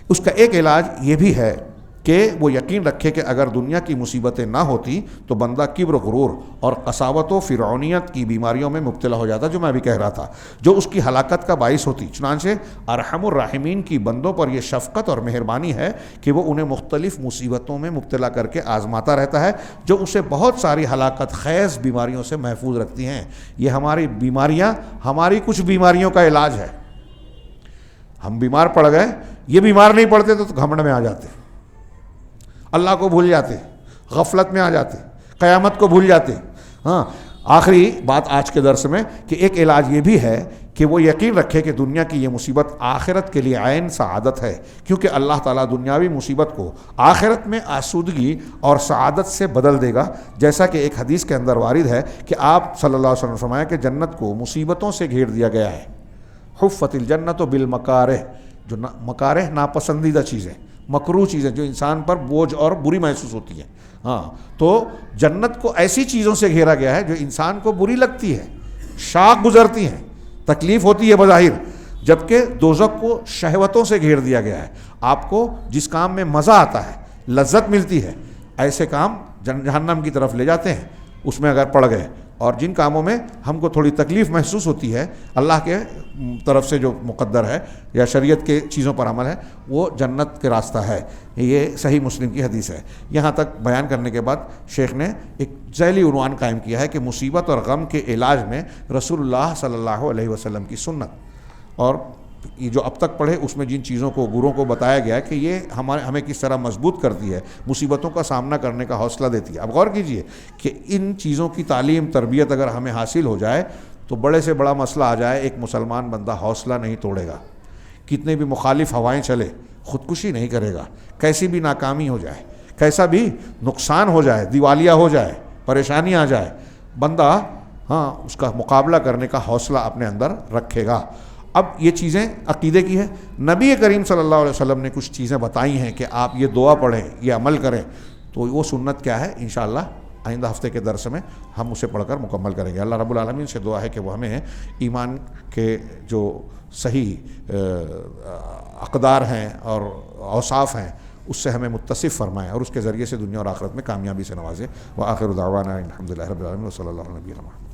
اس کا ایک علاج یہ بھی ہے کہ وہ یقین رکھے کہ اگر دنیا کی مصیبتیں نہ ہوتی تو بندہ کبر، غرور اور قساوت و فرعونیت کی بیماریوں میں مبتلا ہو جاتا، جو میں ابھی کہہ رہا تھا، جو اس کی ہلاکت کا باعث ہوتی۔ چنانچہ ارحم الراحمین کی بندوں پر یہ شفقت اور مہربانی ہے کہ وہ انہیں مختلف مصیبتوں میں مبتلا کر کے آزماتا رہتا ہے، جو اسے بہت ساری ہلاکت خیز بیماریوں سے محفوظ رکھتی ہیں۔ یہ ہماری بیماریاں، ہماری کچھ بیماریوں کا علاج ہے۔ ہم بیمار پڑ گئے، یہ بیمار نہیں پڑتے تو گھمنڈ میں آ جاتے، اللہ کو بھول جاتے، غفلت میں آ جاتے، قیامت کو بھول جاتے۔ آخری بات آج کے درس میں کہ ایک علاج یہ بھی ہے کہ وہ یقین رکھے کہ دنیا کی یہ مصیبت آخرت کے لیے عین سعادت ہے، کیونکہ اللہ تعالیٰ دنیاوی مصیبت کو آخرت میں آسودگی اور سعادت سے بدل دے گا، جیسا کہ ایک حدیث کے اندر وارد ہے کہ آپ صلی اللہ علیہ وسلم نے فرمایا کہ جنت کو مصیبتوں سے گھیر دیا گیا ہے۔ حفت الجنت بالمکارہ، جو مکارہ ناپسندیدہ چیزیں، مکروہ چیزیں جو انسان پر بوجھ اور بری محسوس ہوتی ہیں، تو جنت کو ایسی چیزوں سے گھیرا گیا ہے جو انسان کو بری لگتی ہے، شاق گزرتی ہیں، تکلیف ہوتی ہے بظاہر، جبکہ دوزخ کو شہوتوں سے گھیر دیا گیا ہے۔ آپ کو جس کام میں مزہ آتا ہے، لذت ملتی ہے، ایسے کام جہنم کی طرف لے جاتے ہیں اس میں اگر پڑ گئے، اور جن کاموں میں ہم کو تھوڑی تکلیف محسوس ہوتی ہے، اللہ کے طرف سے جو مقدر ہے یا شریعت کے چیزوں پر عمل ہے، وہ جنت کے راستہ ہے۔ یہ صحیح مسلم کی حدیث ہے۔ یہاں تک بیان کرنے کے بعد شیخ نے ایک ذیلی عنوان قائم کیا ہے کہ مصیبت اور غم کے علاج میں رسول اللہ صلی اللہ علیہ وسلم کی سنت، اور یہ جو اب تک پڑھے اس میں جن چیزوں کو گروہوں کو بتایا گیا ہے کہ یہ ہمیں کس طرح مضبوط کرتی ہے، مصیبتوں کا سامنا کرنے کا حوصلہ دیتی ہے۔ اب غور کیجئے کہ ان چیزوں کی تعلیم، تربیت اگر ہمیں حاصل ہو جائے تو بڑے سے بڑا مسئلہ آ جائے، ایک مسلمان بندہ حوصلہ نہیں توڑے گا، کتنے بھی مخالف ہوائیں چلے خودکشی نہیں کرے گا، کیسی بھی ناکامی ہو جائے، کیسا بھی نقصان ہو جائے، دیوالیہ ہو جائے، پریشانی آ جائے، بندہ اس کا مقابلہ کرنے کا حوصلہ اپنے اندر رکھے گا۔ اب یہ چیزیں عقیدے کی ہے۔ نبی کریم صلی اللہ علیہ وسلم نے کچھ چیزیں بتائی ہیں کہ آپ یہ دعا پڑھیں، یہ عمل کریں، تو وہ سنت کیا ہے انشاءاللہ آئندہ ہفتے کے درس میں ہم اسے پڑھ کر مکمل کریں گے۔ اللہ رب العالمین سے دعا ہے کہ وہ ہمیں ایمان کے جو صحیح اقدار ہیں اور اوصاف ہیں اس سے ہمیں متصف فرمائے اور اس کے ذریعے سے دنیا اور آخرت میں کامیابی سے نوازے۔ وآخر دعوانا الحمدللہ رب العالمین وصلی اللہ علیہ وسلم۔